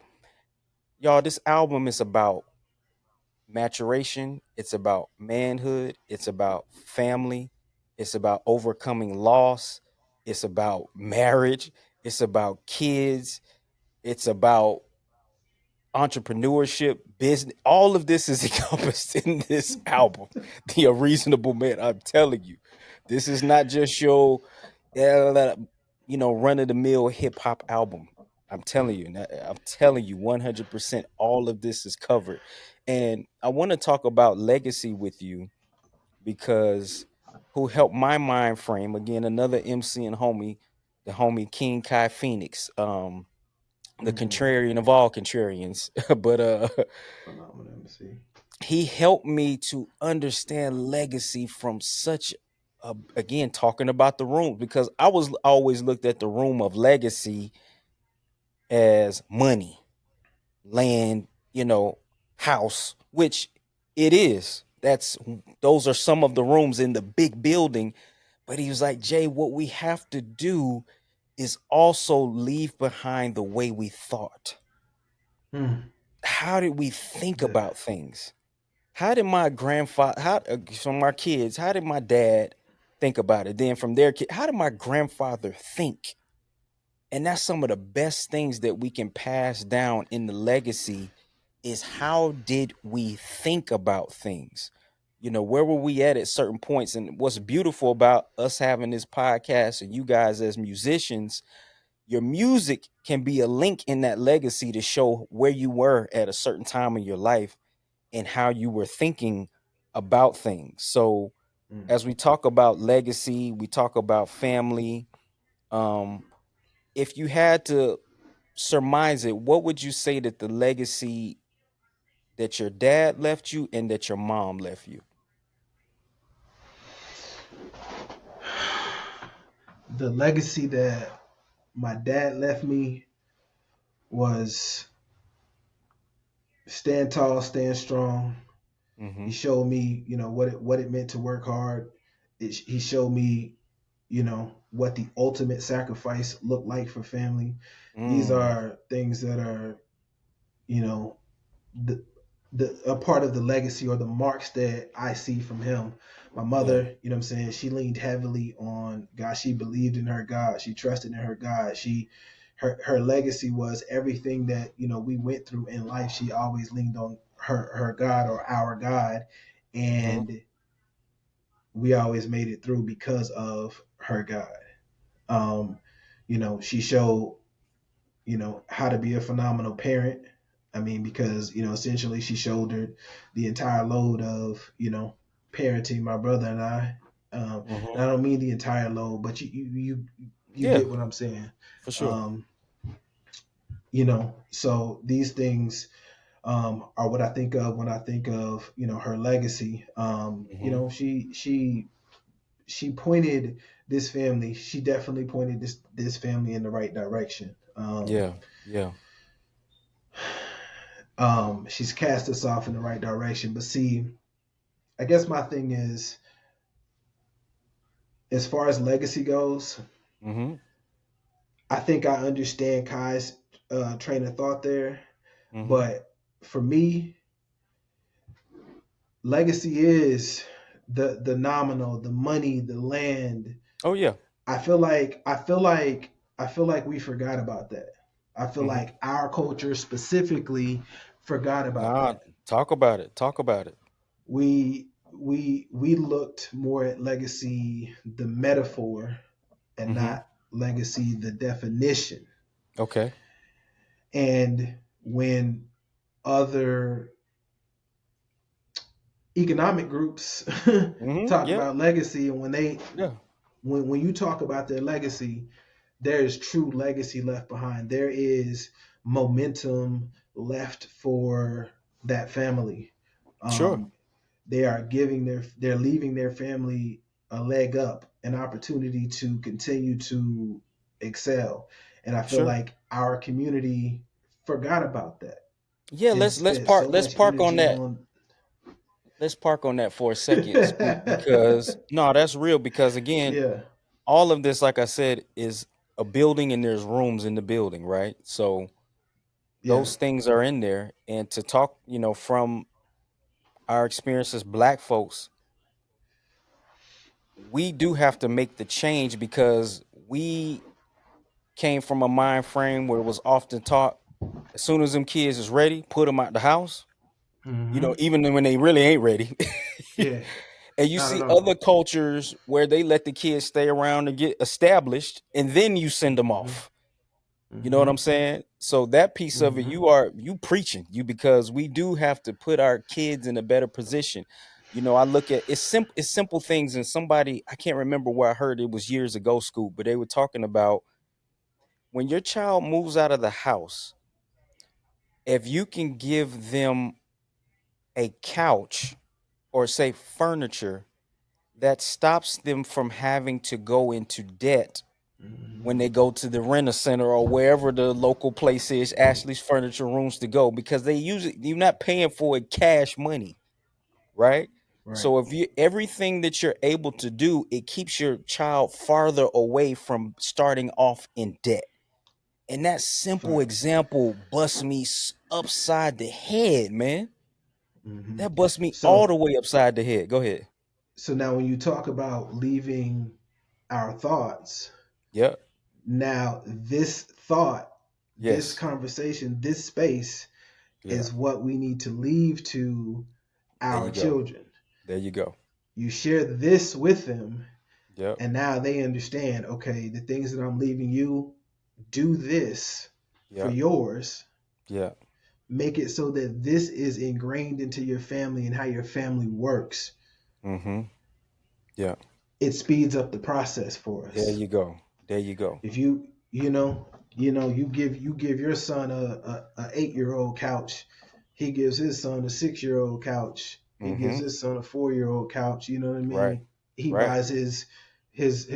y'all, this album is about maturation, it's about manhood, it's about family, it's about overcoming loss, it's about marriage, it's about kids, it's about entrepreneurship, business. All of this is encompassed in this album, The Unreasonable Man. I'm telling you, this is not just your, run of the mill hip hop album. I'm telling you, 100%. All of this is covered, and I want to talk about legacy with you because who helped my mind frame again? Another MC and homie, the homie King Kai Phoenix. The mm. contrarian of all contrarians. But Hold on, let me see. he helped me to understand legacy from such again talking about the room, because I was always looked at the room of legacy as money, land, house, which it is. Those are some of the rooms in the big building. But he was like, Jay, what we have to do is also leave behind the way we thought. Mm. How did we think The about things? How did my grandfather, from our kids, how did my dad think about it? Then from their kid, how did my grandfather think? And that's some of the best things that we can pass down in the legacy is how did we think about things? Where were we at certain points? And what's beautiful about us having this podcast and you guys as musicians, your music can be a link in that legacy to show where you were at a certain time in your life and how you were thinking about things. So mm. as we talk about legacy, we talk about family. Um, if you had to surmise it, what would you say that the legacy that your dad left you and that your mom left you? The legacy that my dad left me was stand tall, stand strong. Mm-hmm. He showed me, what it meant to work hard. He showed me, what the ultimate sacrifice looked like for family. These Mm, are things that are, you know, the a part of the legacy or the marks that I see from him. My yeah. mother, you know what I'm saying, she leaned heavily on God. She believed in her God. She trusted in her God. Her legacy was everything that, we went through in life. She always leaned on her God or our God, Mm-hmm. and we always made it through because of her God. Um, she showed how to be a phenomenal parent. I mean, because essentially she shouldered the entire load of parenting my brother and I. And I Mm-hmm. don't mean the entire load, but you Yeah, get what I'm saying. for sure. Um, so these things are what I think of when I think of her legacy. Mm-hmm. She pointed this family. She definitely pointed this family in the right direction. Yeah, yeah. She's cast us off in the right direction. But see, I guess my thing is, as far as legacy goes, Mm-hmm. I think I understand Kai's train of thought there. Mm-hmm. But for me, legacy is the nominal, the money, the land. Oh yeah. I feel like we forgot about that. I feel Mm-hmm. like our culture specifically forgot about Nah, that. talk about it. Talk about it. We looked more at legacy, the metaphor, and Mm-hmm. not legacy, the definition. Okay. And when other economic groups Mm-hmm. talk Yeah. about legacy, and Yeah. when you talk about their legacy, there is true legacy left behind. There is momentum left for that family. Sure. Um, they are they're leaving their family a leg up, an opportunity to continue to excel. And I feel Sure. like our community forgot about that Yeah, and let's spent park so let's much park on energy that. on Let's park on that for a second, Scoop, because no, that's real. Because again, yeah, all of this, like I said, is a building and there's rooms in the building, right? So yeah. those things are in there. And to talk, from our experience as black folks, we do have to make the change because we came from a mind frame where it was often taught as soon as them kids is ready, put them out the house, Hmm. even when they really ain't ready. Yeah, And you not at see all. other cultures where they let the kids stay around and get established and then you send them Hmm. off. You know what Hmm. I'm saying? So that piece of it, Hmm. you preaching you because we do have to put our kids in a better position. I look at it's simple things, and somebody I can't remember where I heard it was years ago, Scoop, but they were talking about when your child moves out of the house, if you can give them a couch or say furniture that stops them from having to go into debt when Hmm. they go to the renter center or wherever the local place is, Ashley's Furniture Rooms to go, because they use it, you're not paying for it cash money, right? Right. So if you everything that you're able to do, it keeps your child farther away from starting off in debt. And that simple Facts. example busts me upside the head, man. Hmm. That busts me all So the way upside the head. Go ahead. so now when you talk about leaving our thoughts, Yep. now this thought, this Yes. conversation, this space Yeah. is what we need to leave to There our you go. children. There you go. You share this with them, Yep. and now they understand, okay, the things that I'm leaving you, do this for Yep. yours. Yep. Make it so that this is ingrained into your family and how your family works. Mm-hmm. Yep. It speeds up the process for There us. you go. There you go. If you give your son a 8-year-old couch, he gives his son a 6-year-old couch, he gives Mm-hmm. his son a 4-year-old couch, you know what I Right. mean? He Right. buys his his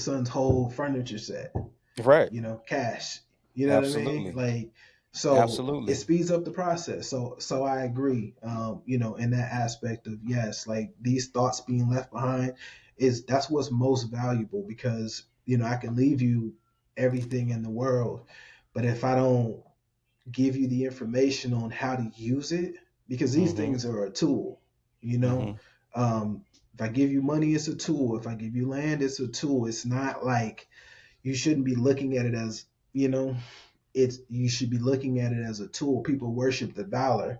son's whole furniture set, Right. cash. You know what I mean? Absolutely. Like, so it Absolutely. speeds up the process. So I agree. In that aspect of, yes, like these thoughts being left behind that's what's most valuable, because I can leave you everything in the world, but if I don't give you the information on how to use it, because these Mm-hmm. things are a tool, you know. Mm-hmm. If I give you money, it's a tool. If I give you land, it's a tool. It's not like, you shouldn't be looking at it as, you know you should be looking at it as a tool. People worship the dollar,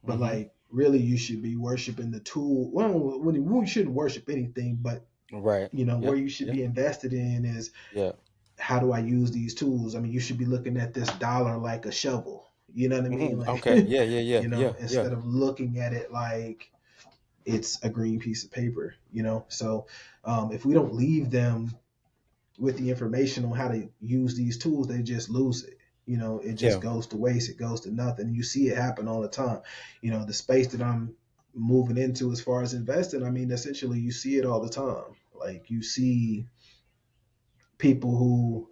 but like really you should be worshiping the tool. Well, we shouldn't worship anything, but Right. where Yep. you should Yep. be invested in is, Yeah. how do I use these tools? I mean, you should be looking at this dollar like a shovel. You know what I mean? Like, Okay. Yeah. Yeah. Yeah. Yeah. Yeah. instead of looking at it like it's a green piece of paper, So if we don't leave them with the information on how to use these tools, they just lose it. It just Yeah. goes to waste. It goes to nothing. You see it happen all the time. The space that I'm moving into as far as investing, I mean, essentially you see it all the time. Like you see people who,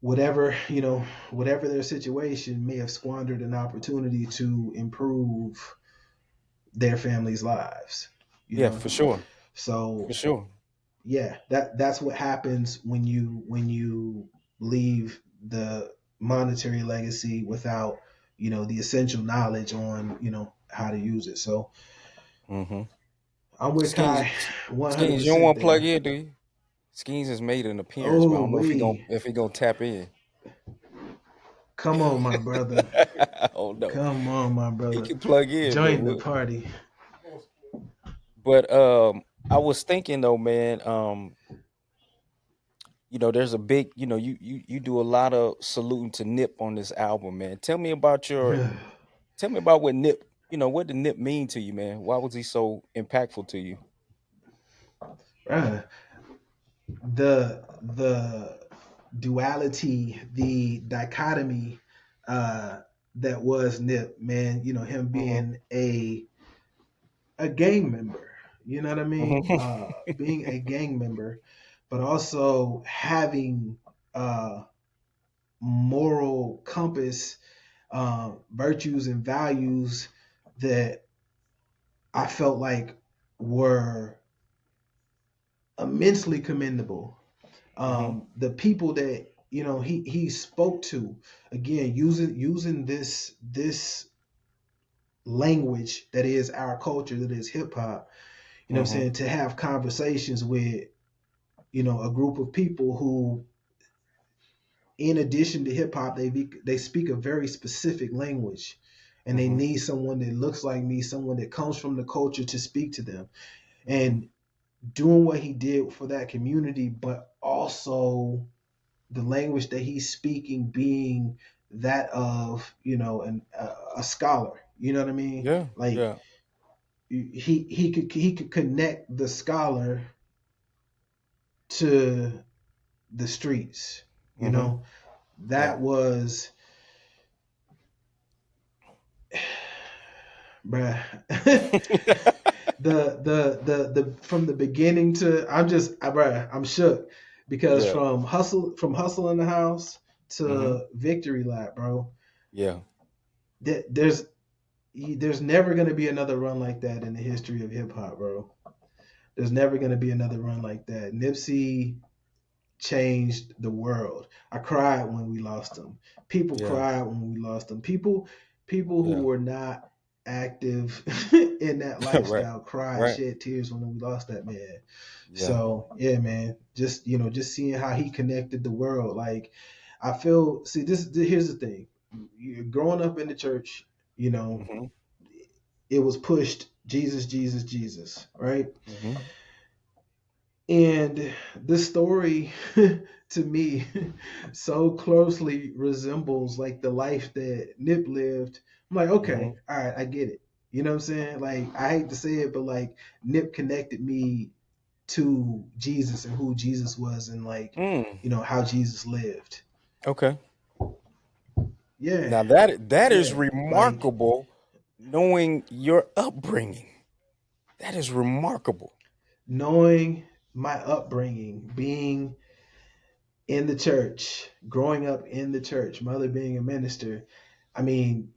whatever their situation, may have squandered an opportunity to improve their family's lives. Yeah. For sure. So For sure. yeah, that's what happens when you leave the monetary legacy without the essential knowledge on how to use it. So Mm-hmm. I'm with Skeens, Kai Skeens, you don't 100% want to plug there. in, do you? Skeens has made an appearance, but I Oh don't know we if he gonna tap in. come on, my brother. I don't know. Come on, my He brother. can plug in, Join the party. but I was thinking though, man. There's a big, you do a lot of saluting to Nip on this album, man. Tell me about what Nip, what did Nip mean to you, man? Why was he so impactful to you? Bruh, the duality, the dichotomy that was Nip, man. Him Mm-hmm. being a gang member. You know what I mean? Mm-hmm. Being a gang member, but also having a moral compass, virtues and values that I felt like were immensely commendable. Mm-hmm. The people that he spoke to, again, using this language that is our culture, that is hip hop, what I'm Mm-hmm. saying, to have conversations with a group of people who, in addition to hip hop, they speak a very specific language, and they Mm-hmm. need someone that looks like me, someone that comes from the culture, to speak to them. And doing what he did for that community, but also the language that he's speaking being that of a scholar. You know what I mean? Yeah. Like Yeah. he could connect the scholar to the streets. You Mm-hmm. know, Yeah. that was, bruh. The from the beginning to, bruh, I'm shook, because Yeah. from hustle in the house Mm-hmm. to victory lap, bro. Yeah. There's never gonna be another run like that in the history of hip hop, bro. There's never gonna be another run like that. Nipsey changed the world. I cried when we lost him. People Yeah. cried when we lost him. People who Yeah. were not active in that Right. lifestyle cried, Right. shed tears when we lost that man. Yeah. So yeah, man, just seeing how he connected the world. Like, I feel, see, here's the thing. You're growing up in the church, Mm-hmm. it was pushed Jesus, Jesus, Jesus, right? Mm-hmm. And this story to me so closely resembles like the life that Nip lived. I'm like, Mm-hmm. okay, all right, I get it. You know what I'm saying? Like, I hate to say it, but like, Nip connected me to Jesus and who Jesus was, and like, Mm. how Jesus lived. Okay. Yeah, Now that is yeah. Like, remarkable, knowing your upbringing. That is remarkable. knowing my upbringing, being in the church, growing up in the church, mother being a minister. I mean,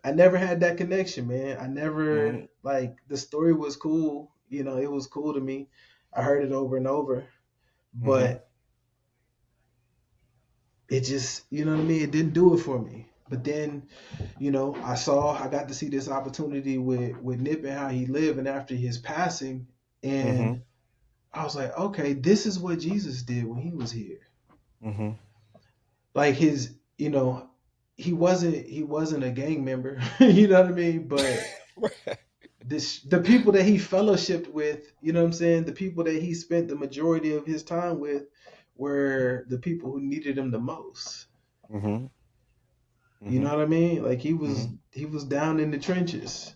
I never had that connection, man. I never, Mm-hmm. like, the story was cool. It was cool to me. I heard it over and over, Mm-hmm. but it just, you know what I mean? It didn't do it for me. But then, I got to see this opportunity with Nip and how he lived, and after his passing, Mm-hmm. and I was like, okay, this is what Jesus did when he was here. Mm-hmm. like his, he wasn't a gang member, you know what I mean? But the people that he fellowshipped with, you know what I'm saying? The people that he spent the majority of his time with were the people who needed him the most. Mm-hmm. You Mm-hmm. know what I mean? Like he was Mm-hmm. he was down in the trenches.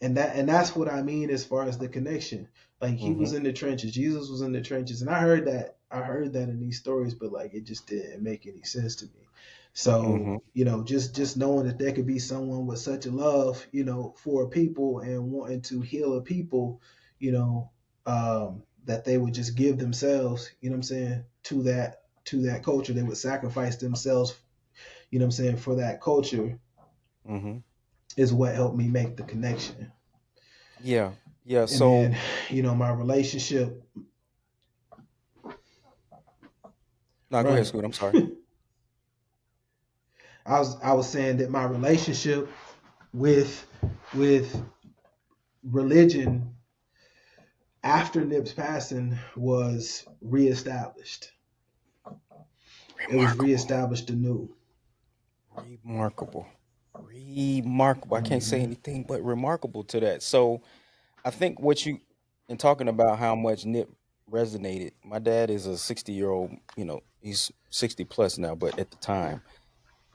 And that's what I mean as far as the connection. Like he Mm-hmm. was in the trenches. Jesus was in the trenches. And I heard that in these stories, but like it just didn't make any sense to me. So, Mm-hmm. just knowing that there could be someone with such a love, for a people and wanting to heal a people, you know, that they would just give themselves, you know what I'm saying, to that culture. They would sacrifice themselves, you know what I'm saying, for that culture Mm-hmm. is what helped me make the connection. Yeah. Yeah. And then, So my relationship, no, go ahead, brother. Scoot. I'm sorry. I was saying that my relationship with with religion after Nip's passing was reestablished. It was Remarkable. reestablished anew. Remarkable. Remarkable. I can't say Hmm. anything but remarkable to that. So I think what you in talking about how much Nip resonated. My dad is a 60-year-old, he's 60 plus now, but at the time,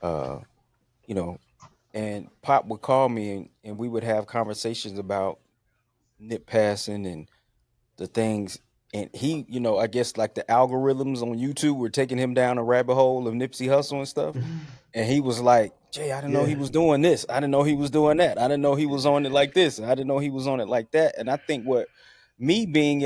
uh, you know, and Pop would call me and we would have conversations about Nip passing and the things. And he, I guess like the algorithms on YouTube were taking him down a rabbit hole of Nipsey Hussle and stuff. And he was like, Jay, I didn't know Yeah, he was doing this. I didn't know he was doing that. I didn't know he was on it like this. I didn't know he was on it like that. And I think what me being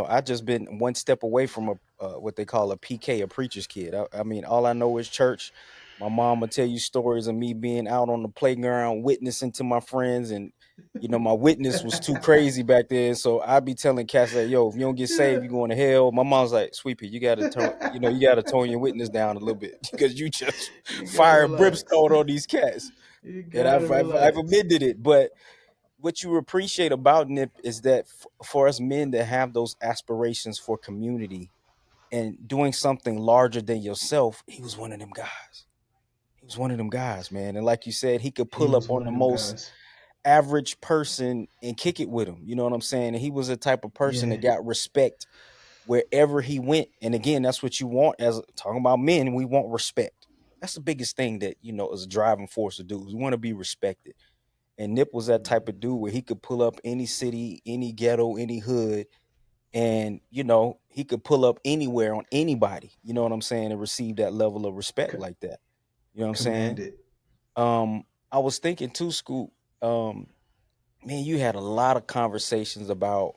I just been one step away from a what they call a PK, a preacher's kid. I mean, all I know is church. My mom would tell you stories of me being out on the playground witnessing to my friends, and my witness was too crazy back then. So I'd be telling cats like, "Yo, if you don't get saved, yeah. you're going to hell." My mom's like, "Sweetie, you got to you got to tone your witness down a little bit because you just You gotta fire relax. brimstone on these cats." You And gotta I've relax. admitted it, but what you appreciate about Nip is that for us men to have those aspirations for community and doing something larger than yourself, he was one of them guys. He was one of them guys, man. And like you said, he could He pull was up on one the of them most guys. average person and kick it with him. You know what I'm saying? And he was the type of person that Yeah, got respect wherever he went. And again, that's what you want as talking about men. We want respect. That's the biggest thing that, is a driving force to do. We want to be respected. And Nip was that type of dude where he could pull up any city, any ghetto, any hood, and he could pull up anywhere on anybody. You know what I'm saying, and receive that level of respect c- like that. You know what I'm saying? commanded. I was thinking too, Scoop. Man, you had a lot of conversations about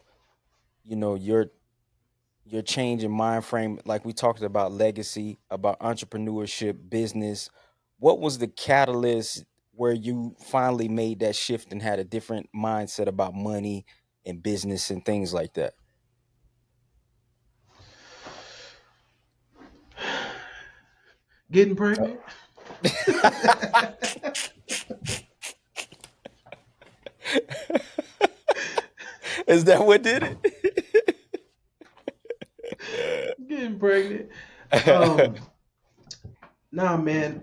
your change in mind frame, like we talked about legacy, about entrepreneurship, business. What was the catalyst where you finally made that shift and had a different mindset about money and business and things like that? Getting pregnant. Is that what did Getting pregnant. it? Um, nah, man.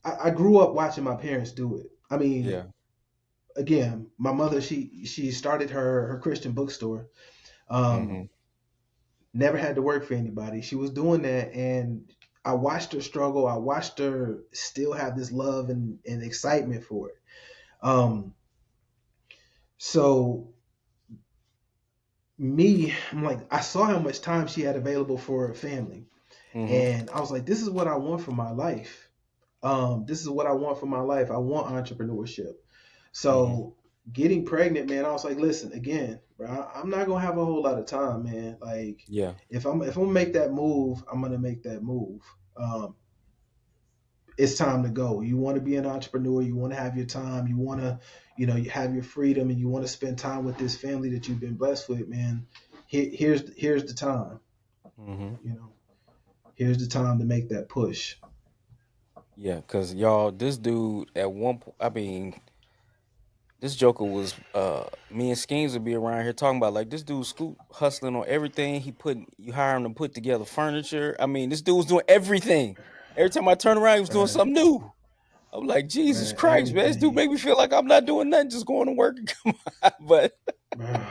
I grew up watching my parents do it. I mean, Yeah. again, my mother, she started her Christian bookstore. Um, Hmm. never had to work for anybody. She was doing that, and I watched her struggle. I watched her still have this love and excitement for it. Um, so I'm like, I saw how much time she had available for her family, Hmm. and I was like, this is what I want for my life. This is what I want for my life. I want entrepreneurship. Hmm. So getting pregnant, man, I was like, listen, again, bro, I'm not gonna have a whole lot of time, man. Like, Yeah. if I'm gonna make that move, I'm gonna make that move. Um, it's time to go. You want to be an entrepreneur. You want to have your time. You want to, you have your freedom, and you want to spend time with this family that you've been blessed with, man. Here's the time. Hmm. You know, here's the time to make that push. Yeah, because y'all, this dude at one point, I mean, this joker was me and Schemes would be around here talking about like this dude Scoop hustling on everything. You hire him to put together furniture. I mean, this dude was doing everything. Every time I turn around, he was doing man, something new. I'm like, Jesus man, Christ, man, this dude everything, make me feel like I'm not doing nothing, just going to work and come out. But bro,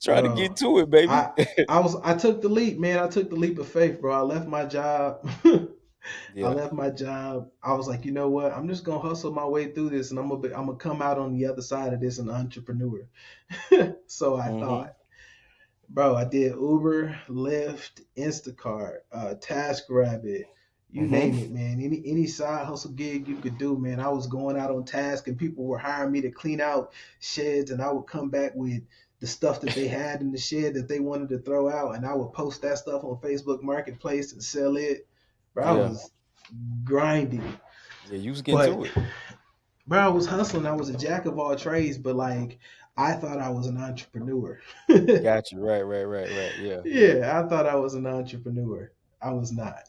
trying to bro. get to it, baby. I took the leap, man. I took the leap of faith, bro. I left my job. I Yeah. left my job. I was like, you know what? I'm just gonna hustle my way through this, and I'm gonna come out on the other side of this an entrepreneur. So I Mm-hmm. thought, bro. I did Uber, Lyft, Instacart, TaskRabbit, you name Mm-hmm. it, man. Any side hustle gig you could do, man. I was going out on task, and people were hiring me to clean out sheds, and I would come back with the stuff that they had in the shed that they wanted to throw out, and I would post that stuff on Facebook Marketplace and sell it. Bro, I Yeah. was grinding. Yeah, you was getting But to it. bro, I was hustling. I was a jack of all trades, but like I thought I was an entrepreneur. Got you. Right. Yeah, yeah. Yeah, I thought I was an entrepreneur. I was not.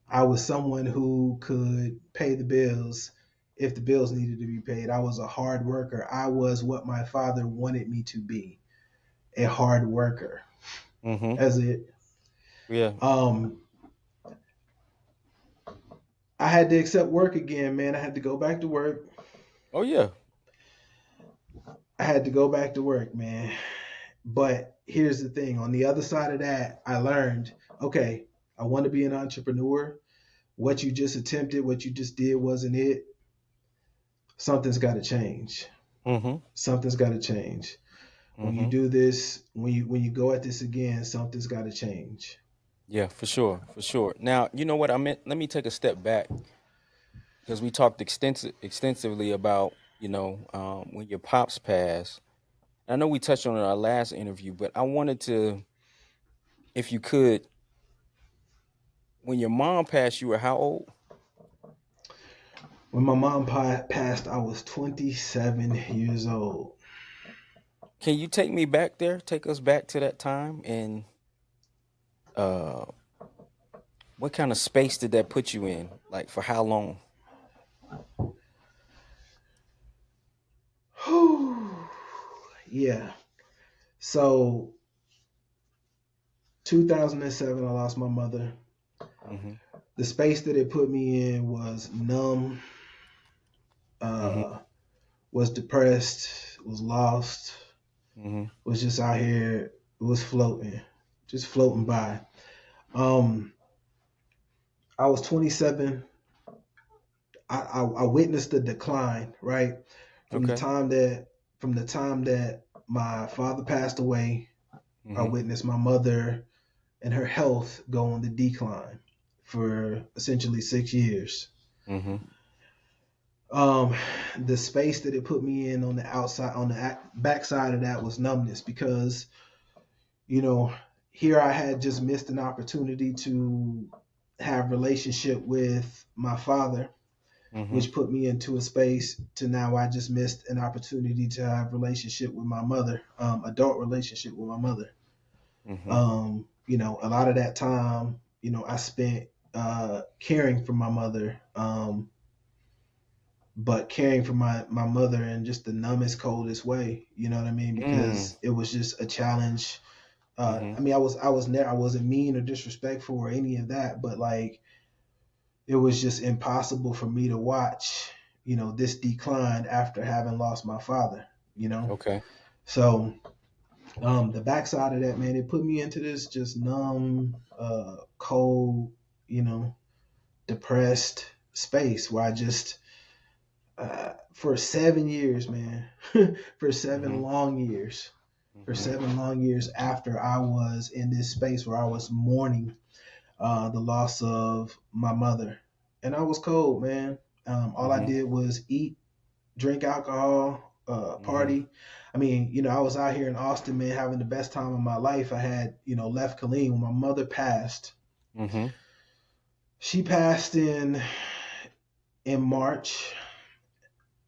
I was someone who could pay the bills if the bills needed to be paid. I was a hard worker. I was what my father wanted me to be, a hard worker. Mm-hmm. As it Yeah. um I had to accept work again, man. I had to go back to work. Oh yeah. I had to go back to work, man. But here's the thing, on the other side of that, I learned, okay, I want to be an entrepreneur. What you just attempted, what you just did wasn't it. Something's got to change. Mm-hmm. Something's got to change. When you Mm-hmm. do this, when you go at this again, something's got to change. Yeah, for sure. For sure. Now, you know what I meant? Let me take a step back because we talked extensively about, when your pops passed. I know we touched on it in our last interview, but I wanted to, if you could, when your mom passed, you were how old? When my mom passed, I was 27 years old. Can you take me back there? Take us back to that time, and uh, what kind of space did that put you in? Like for how long? Yeah. So 2007, I lost my mother. Mm-hmm. The space that it put me in was numb, Mm-hmm. uh, was depressed, was lost, Mm-hmm. was just out here, was floating, just floating by. Um, I was 27. I witnessed the decline, right? From the Okay. time that from the time that my father passed away, I Mm-hmm. witnessed my mother and her health go on the decline for essentially 6 years. Mm-hmm. Um, the space that it put me in on the outside, on the backside of that was numbness because, you know, here I had just missed an opportunity to have relationship with my father, Mm-hmm. which put me into a space to now I just missed an opportunity to have relationship with my mother, adult relationship with my mother. Mm-hmm. A lot of that time, I spent caring for my mother, but caring for my mother in just the numbest, coldest way. You know what I mean? Mm. Because it was just a challenge. Mm-hmm. I mean, I wasn't mean or disrespectful or any of that, but like it was just impossible for me to watch, this decline after having lost my father. You know, Okay. so the backside of that, man, it put me into this just numb, cold, you know, depressed space where I just for 7 years, man, for Mm-hmm. 7 long years, for Mm-hmm. 7 long years after I was in this space where I was mourning the loss of my mother, and I was cold, man. All I Mm-hmm. did was eat, drink alcohol, Mm-hmm. party. I mean, I was out here in Austin, man, having the best time of my life. I had, left Killeen when my mother passed. Mm-hmm. She passed in March.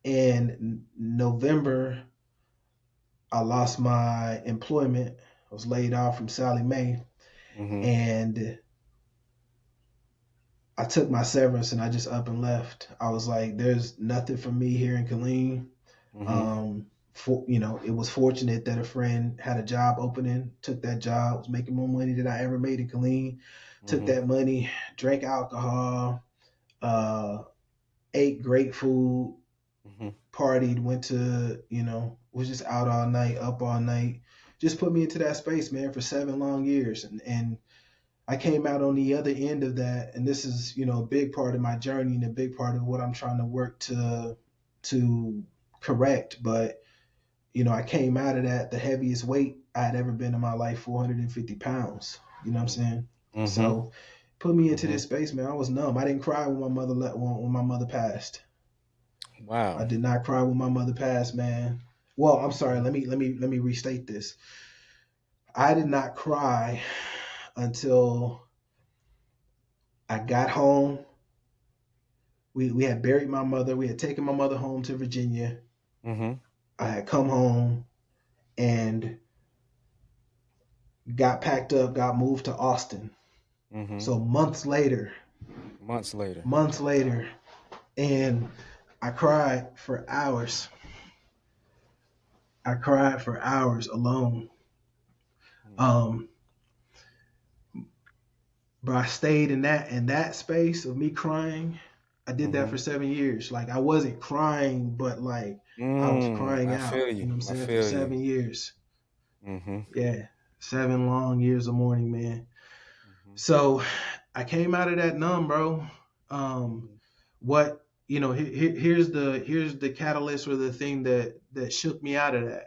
In November, I lost my employment. I was laid off from Sally Mae, Mm-hmm. and I took my severance and I just up and left. I was like, there's nothing for me here in Killeen. It was fortunate that a friend had a job opening, took that job, was making more money than I ever made in Killeen, took that money, drank alcohol, ate great food, partied, went to, was just out all night, up all night, just put me into that space, man, for 7 long years. And I came out on the other end of that. And this is, a big part of my journey and a big part of what I'm trying to work to correct. But, I came out of that, the heaviest weight I had ever been in my life, 450 pounds. You know what I'm saying? So put me into this space, man. I was numb. I didn't cry when my mother passed. Wow. I did not cry when my mother passed, man. Well, I'm sorry. Let me restate this. I did not cry until I got home. We had buried my mother. We had taken my mother home to Virginia. I had come home and got packed up, got moved to Austin. So months later, and I cried for hours. I cried for hours alone. But I stayed in that space of me crying. I did that for 7 years. Like, I wasn't crying, but like I was crying out. Feel you know what I'm saying? For you. 7 years. Yeah. 7 long years of mourning, man. So I came out of that numb, bro. Here's the catalyst, or the thing that shook me out of that.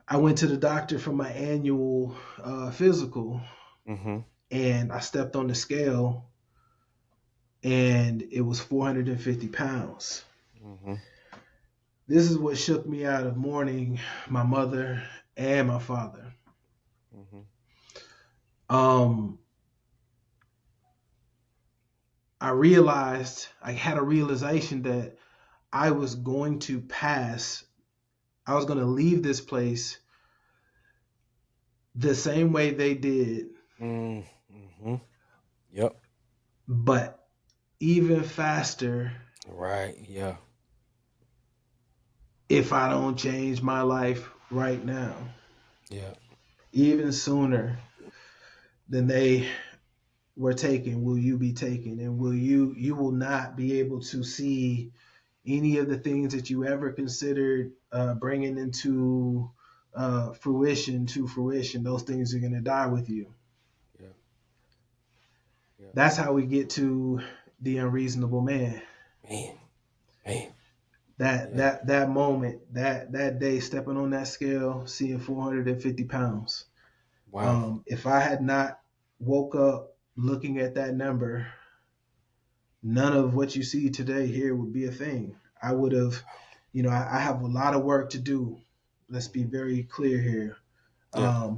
I went to the doctor for my annual physical, and I stepped on the scale, and it was 450 pounds. This is what shook me out of mourning my mother and my father. I had a realization that I was going to leave this place the same way they did. Yep. But even faster. Right. Yeah. If I don't change my life right now. Yeah. Even sooner than they were taken, will you be taken? And you will not be able to see any of the things that you ever considered bringing into fruition. Those things are going to die with you. Yeah. That's how we get to the Unreasonable Man. Man. That moment, that day, stepping on that scale, seeing 450 pounds. Wow. If I had not woke up looking at that number, none of what you see today here would be a thing. I would have, I have a lot of work to do. Let's be very clear here. Yeah.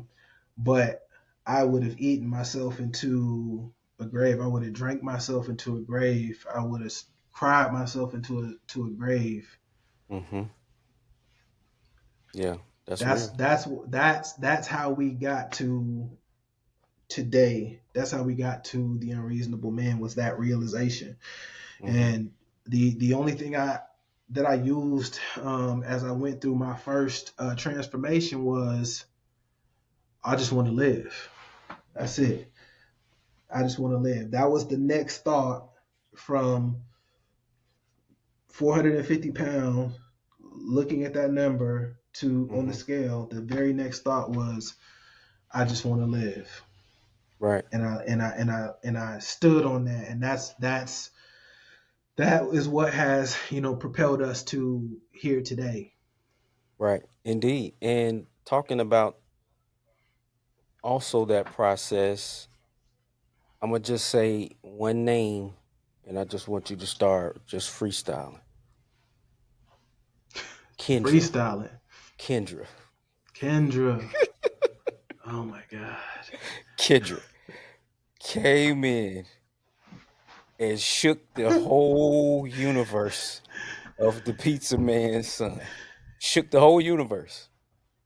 But I would have eaten myself into a grave. I would have drank myself into a grave. I would have cried myself into a grave. Yeah, that's how we got to today. That's how we got to the Unreasonable Man, was that realization. And the only thing that I used as I went through my first transformation was, I just want to live. That's it. I just want to live. That was the next thought from 450 pounds, looking at that number to on the scale. The very next thought was, I just want to live. Right. And I stood on that, and that is what has propelled us to here today. Right. Indeed. And talking about also that process, I'm gonna just say one name, and I just want you to start just freestyling. Freestyling. Kendra. Oh my God. Kendra came in and shook the whole universe of the Pizza Man's son. Shook the whole universe.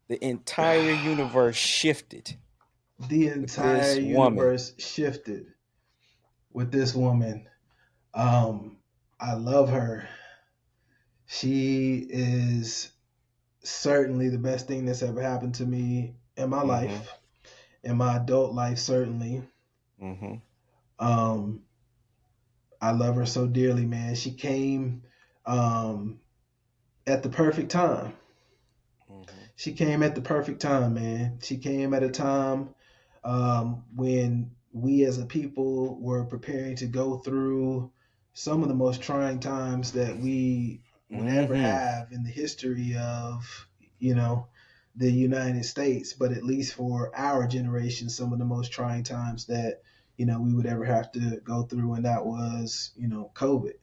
The entire universe shifted. The entire universe shifted. with this woman. I love her. She is certainly the best thing that's ever happened to me in my Mm-hmm. life, in my adult life, certainly. Mm-hmm. Um, I love her so dearly, man. She came um, at the perfect time. Mm-hmm. She came at the perfect time, man. She came at a time when we as a people were preparing to go through some of the most trying times that we would ever Mm-hmm. have in the history of, you know, the United States, but at least for our generation, some of the most trying times that, we would ever have to go through, and that was, COVID.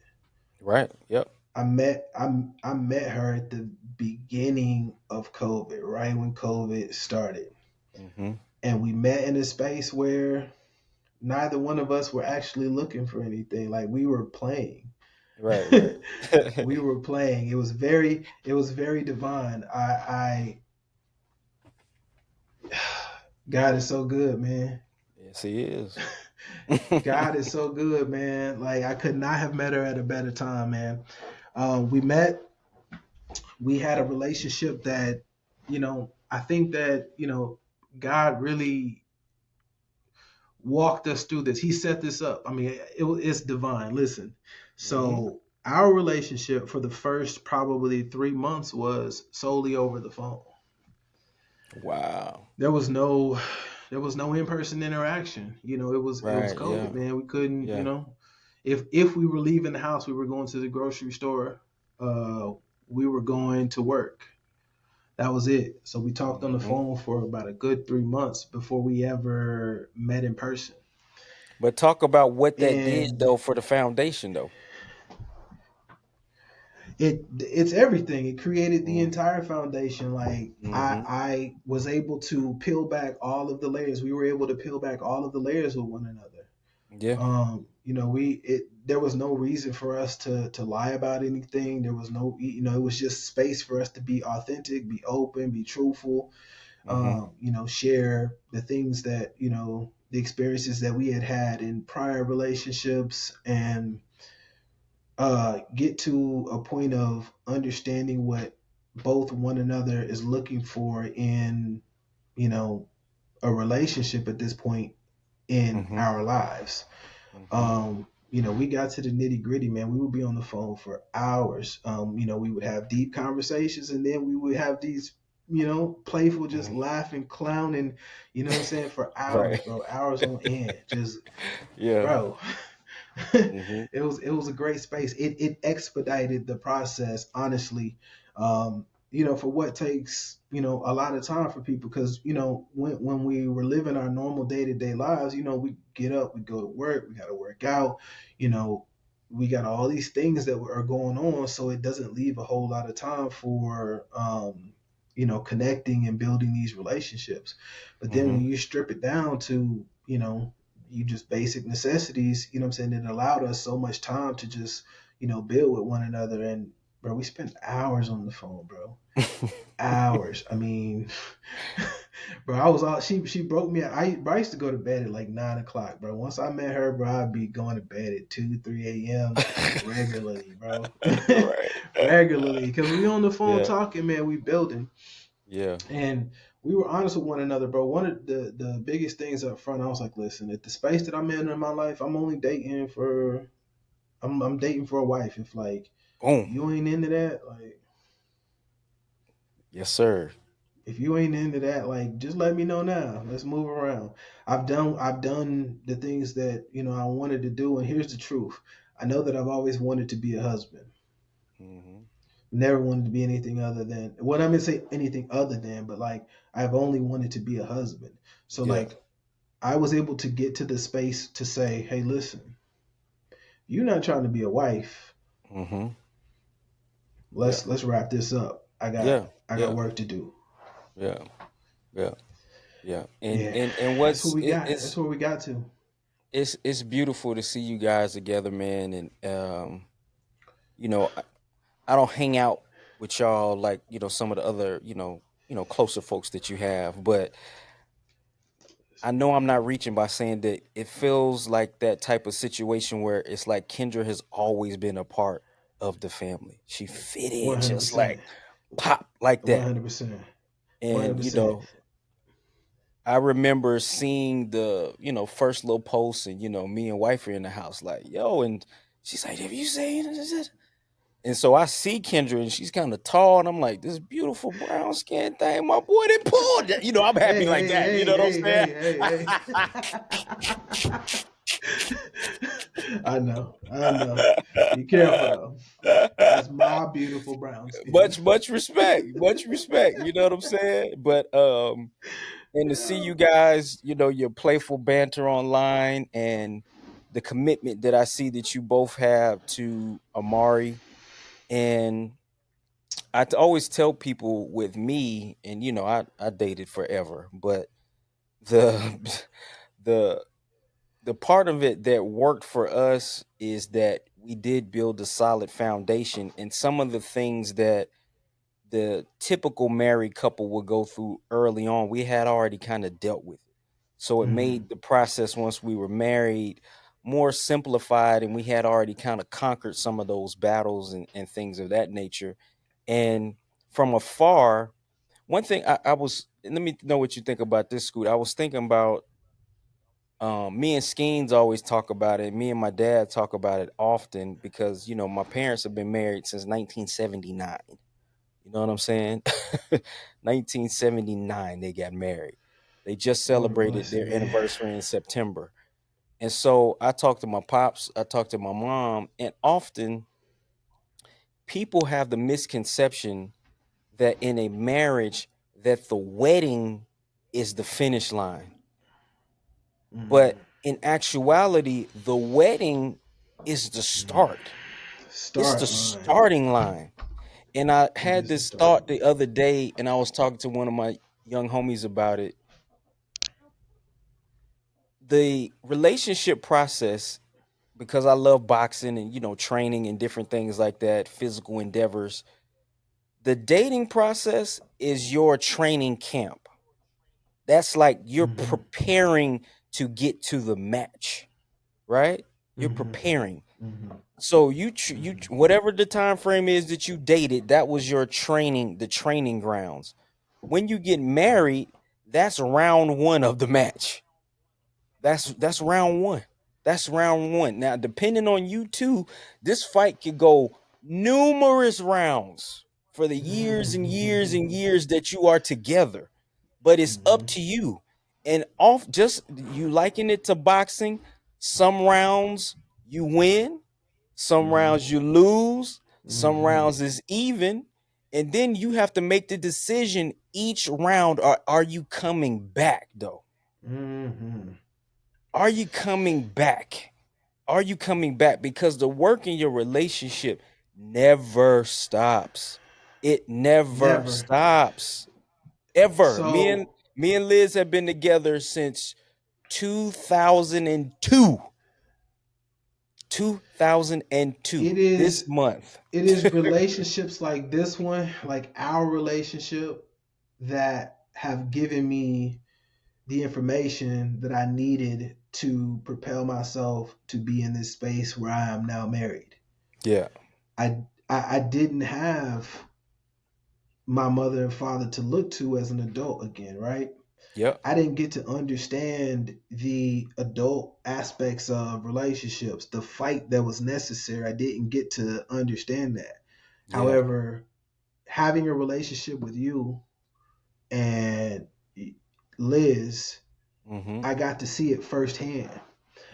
Right. Yep. I met her at the beginning of COVID, right when COVID started. Mm-hmm. And we met in a space where neither one of us were actually looking for anything. Like we were playing. Right. Right. We were playing. It was very divine. God is so good, man. Yes, he is. God is so good, man. Like I could not have met her at a better time, man. We met. We had a relationship that, I think that, God really walked us through this. He set this up. I mean, it's divine. Listen. Mm-hmm. So our relationship for the first probably 3 months was solely over the phone. Wow. There was no in-person interaction. It was Right. COVID, Yeah. man. We couldn't, Yeah. if we were leaving the house, we were going to the grocery store. Uh, we were going to work. That was it. So we talked on the Mm-hmm. phone for about a good 3 months before we ever met in person. But talk about what that did And though for the foundation though. it's everything. It created the Mm-hmm. entire foundation. Like I Mm-hmm. I was able to peel back all of the layers. We were able to peel back all of the layers with one another. Yeah. There was no reason for us to lie about anything. There was no, it was just space for us to be authentic, be open, be truthful, Mm-hmm. share the things that, the experiences that we had had in prior relationships, and get to a point of understanding what both one another is looking for in, you know, a relationship at this point in Mm-hmm. our lives. Mm-hmm. We got to the nitty gritty, man. We would be on the phone for hours. We would have deep conversations, and then we would have these, playful, just Mm-hmm. laughing, clowning, what I'm saying, for hours, Right. bro, hours on end. Just, Yeah. bro, Mm-hmm. it was a great space. It expedited the process, honestly. For what takes, a lot of time for people, because, when we were living our normal day-to-day lives, we get up, we go to work, we got to work out, you know we got all these things that are going on, so it doesn't leave a whole lot of time for connecting and building these relationships. But then Mm-hmm. when you strip it down to, you just basic necessities, I'm saying, it allowed us so much time to just, build with one another. And bro, we spent hours on the phone, bro. Hours. I mean, bro, I was all she broke me. I used to go to bed at like 9 o'clock, bro. Once I met her, bro, I'd be going to bed at 2, 3 a.m. regularly, bro. Right. Regularly. Cause we on the phone Yeah. talking, man, we building. Yeah. And we were honest with one another, bro. One of the biggest things up front, I was like, listen, at the space that I'm in my life, I'm dating for a wife. If like Boom. you ain't into that, like Yes, sir. if you ain't into that, like just let me know now. Let's move around. I've done the things that, I wanted to do, and here's the truth. I know that I've always wanted to be a husband. Mm-hmm. Never wanted to be anything other than, what I'm gonna say, anything other than, but like I've only wanted to be a husband. So Yeah. like I was able to get to the space to say, hey, listen, you're not trying to be a wife. Mm-hmm. Yeah. Let's wrap this up. I got Yeah. I got Yeah. work to do. Yeah. Yeah. Yeah. And Yeah, and and that's what what's we it, got. That's it's where we got to. it's beautiful to see you guys together, man. And you know, I don't hang out with y'all like, some of the other, closer folks that you have, but I know I'm not reaching by saying that it feels like that type of situation where it's like Kendra has always been a part of the family. She fit in just 100%. like pop like that. 100%. And 100%. I remember seeing the, first little post and, me and wife are in the house like, yo, and she's like, have you seen this? And so I see Kendra and she's kind of tall and I'm like, this beautiful brown skin thing, my boy didn't pull that. I'm happy Hey, like hey, that. You hey, know what I'm hey, saying? hey, hey, hey. I know. Be careful though. That's my beautiful brown skin. Much respect. Much respect. You know what I'm saying? But and to see Yeah. you guys, your playful banter online and the commitment that I see that you both have to Amari. And always tell people with me, and I dated forever, but the the the part of it that worked for us is that we did build a solid foundation, and some of the things that the typical married couple would go through early on, we had already kind of dealt with it. So it Mm-hmm. made the process once we were married more simplified, and we had already kind of conquered some of those battles and things of that nature. And from afar, one thing I was, and let me know what you think about this, Scoot. I was thinking about me and Skeens always talk about it. Me and my dad talk about it often because, my parents have been married since 1979. You know what I'm saying? 1979, they got married. They just Lord celebrated bless you, their man. anniversary in September. And so I talked to my pops, I talked to my mom, and often people have the misconception that in a marriage that the wedding is the finish line. Mm-hmm. But in actuality, the wedding is the start. It's the Start line. starting line. And I It had is the this start thought the line. other day, and I was talking to one of my young homies about it. The relationship process, because I love boxing and, training and different things like that, physical endeavors, the dating process is your training camp. That's like you're Mm-hmm. preparing to get to the match, right? You're Mm-hmm. preparing. Mm-hmm. So Mm-hmm. whatever the time frame is that you dated, that was your training, the training grounds. When you get married, that's round one of the match. That's round one. That's round one. Now, depending on you two, this fight could go numerous rounds for the years and years and years that you are together. But it's up Mm-hmm. to you. And off just you liken it to boxing, some rounds you win, some Mm-hmm. rounds you lose, some Mm-hmm. rounds is even. And then you have to make the decision each round. Are you coming back though? Mm-hmm. Are you coming back? Are you coming back? Because the work in your relationship never stops. It never Never. stops. Ever. So Me and Liz have been together since 2002. 2002. it This is month. it is relationships like this one, like our relationship, that have given me the information that I needed to propel myself to be in this space where I am now married. Yeah. I didn't have my mother and father to look to as an adult again, right? Yep. I didn't get to understand the adult aspects of relationships, the fight that was necessary. I didn't get to understand that. Yeah. However, having a relationship with you and Liz, Mm-hmm. I got to see it firsthand.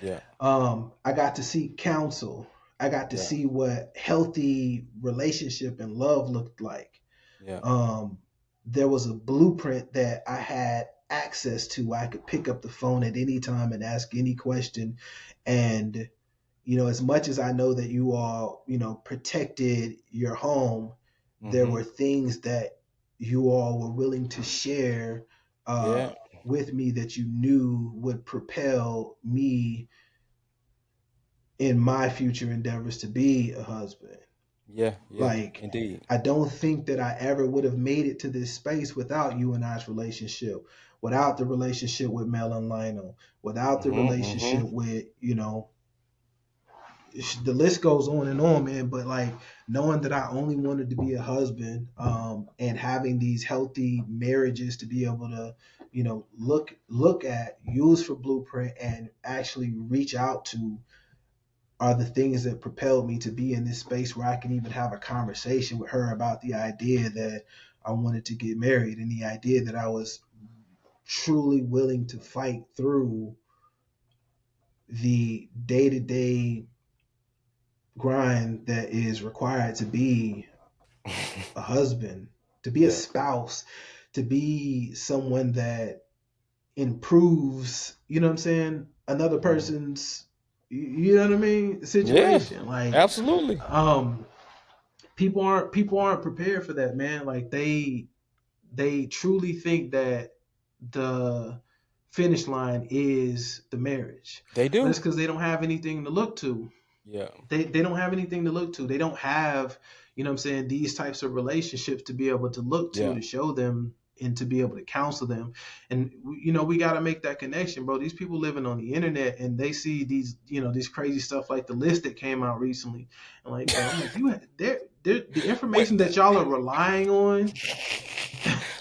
Yeah. I got to see counsel. I got to Yeah. see what healthy relationship and love looked like. Yeah. um, there was a blueprint that I had access to. I could pick up the phone at any time and ask any question. And, as much as I know that you all, protected your home, there Mm-hmm. were things that you all were willing to share Yeah. with me that you knew would propel me in my future endeavors to be a husband. Yeah, yeah, Like, indeed. I don't think that I ever would have made it to this space without you and I's relationship, without the relationship with Mel and Lionel, without the relationship with, the list goes on, man. But like knowing that I only wanted to be a husband, and having these healthy marriages to be able to, look at, use for blueprint, and actually reach out to, are the things that propelled me to be in this space where I can even have a conversation with her about the idea that I wanted to get married, and the idea that I was truly willing to fight through the day-to-day grind that is required to be a husband, to be a Yeah. spouse, to be someone that improves, you know what I'm saying, another person's, you know what I mean, Yeah, situation. Like, absolutely. um, people aren't prepared for that, man. Like they truly think that the finish line is the marriage, They but it's do. because they don't have anything to look to. Yeah. They don't have anything to look to. They don't have, you know what I'm saying, these types of relationships to be able to look Yeah. to show them and to be able to counsel them. And we got to make that connection, bro. These people living on the internet and they see these, these crazy stuff like the list that came out recently. And like, bro, I'm like, the Wait, information that y'all are relying on.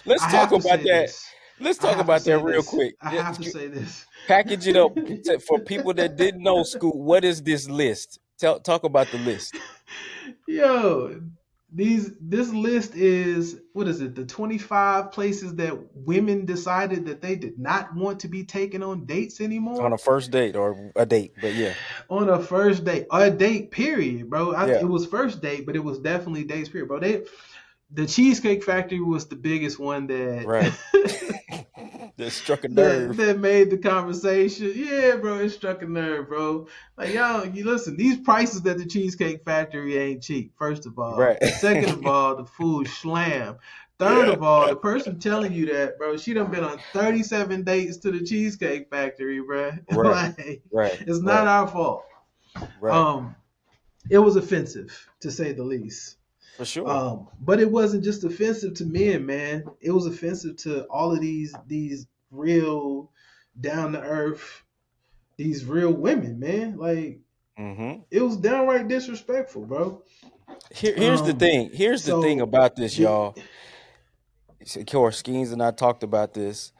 let's I talk have to about say that. this. Let's I talk have to about that say real this. quick. I have to say this. Package it up for people that didn't know, Scoot. What is this list? Talk about the list. Yo, this list is, what is it? The 25 places that women decided that they did not want to be taken on dates On anymore. a first date or a date, but yeah. On a first date, a date period, bro. Yeah. It was first date, but it was definitely dates period, bro. The Cheesecake Factory was the biggest one that Right. That struck a that nerve. that made the conversation. Yeah, bro, it struck a nerve, bro. Like, y'all, you listen, these prices at the Cheesecake Factory ain't cheap, first of all. Right. Second of all, the food slam. Third Yeah. of all, the person telling you that, bro, she done been on 37 dates to the Cheesecake Factory, bro. Right. Like, Right. it's not Right. our fault. Right. Um, it was offensive, to say the least. For sure. But it wasn't just offensive to men, man. It was offensive to all of these real down to earth, these real women, man. Like, Mm-hmm. it was downright disrespectful, bro. Here's the thing. Here's the thing So about this, the y'all. Of Skeens and I talked about this.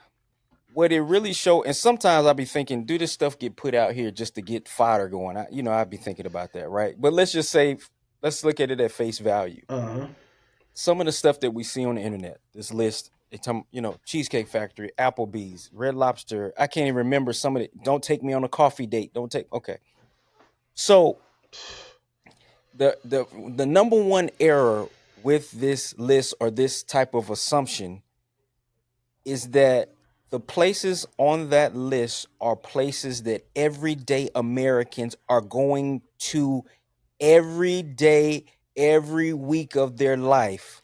What it really showed, and sometimes I'll be thinking, do this stuff get put out here just to get fodder going? I'd be thinking about that, right? But let's just say, let's look at it at face value. uh Some of the stuff that we see on the internet, this list, Cheesecake Factory, Applebee's, Red Lobster. I can't even remember some of it. Don't take me on a coffee date. Okay. So the number one error with this list or this type of assumption is that the places on that list are places that everyday Americans are going to every day, every week of their life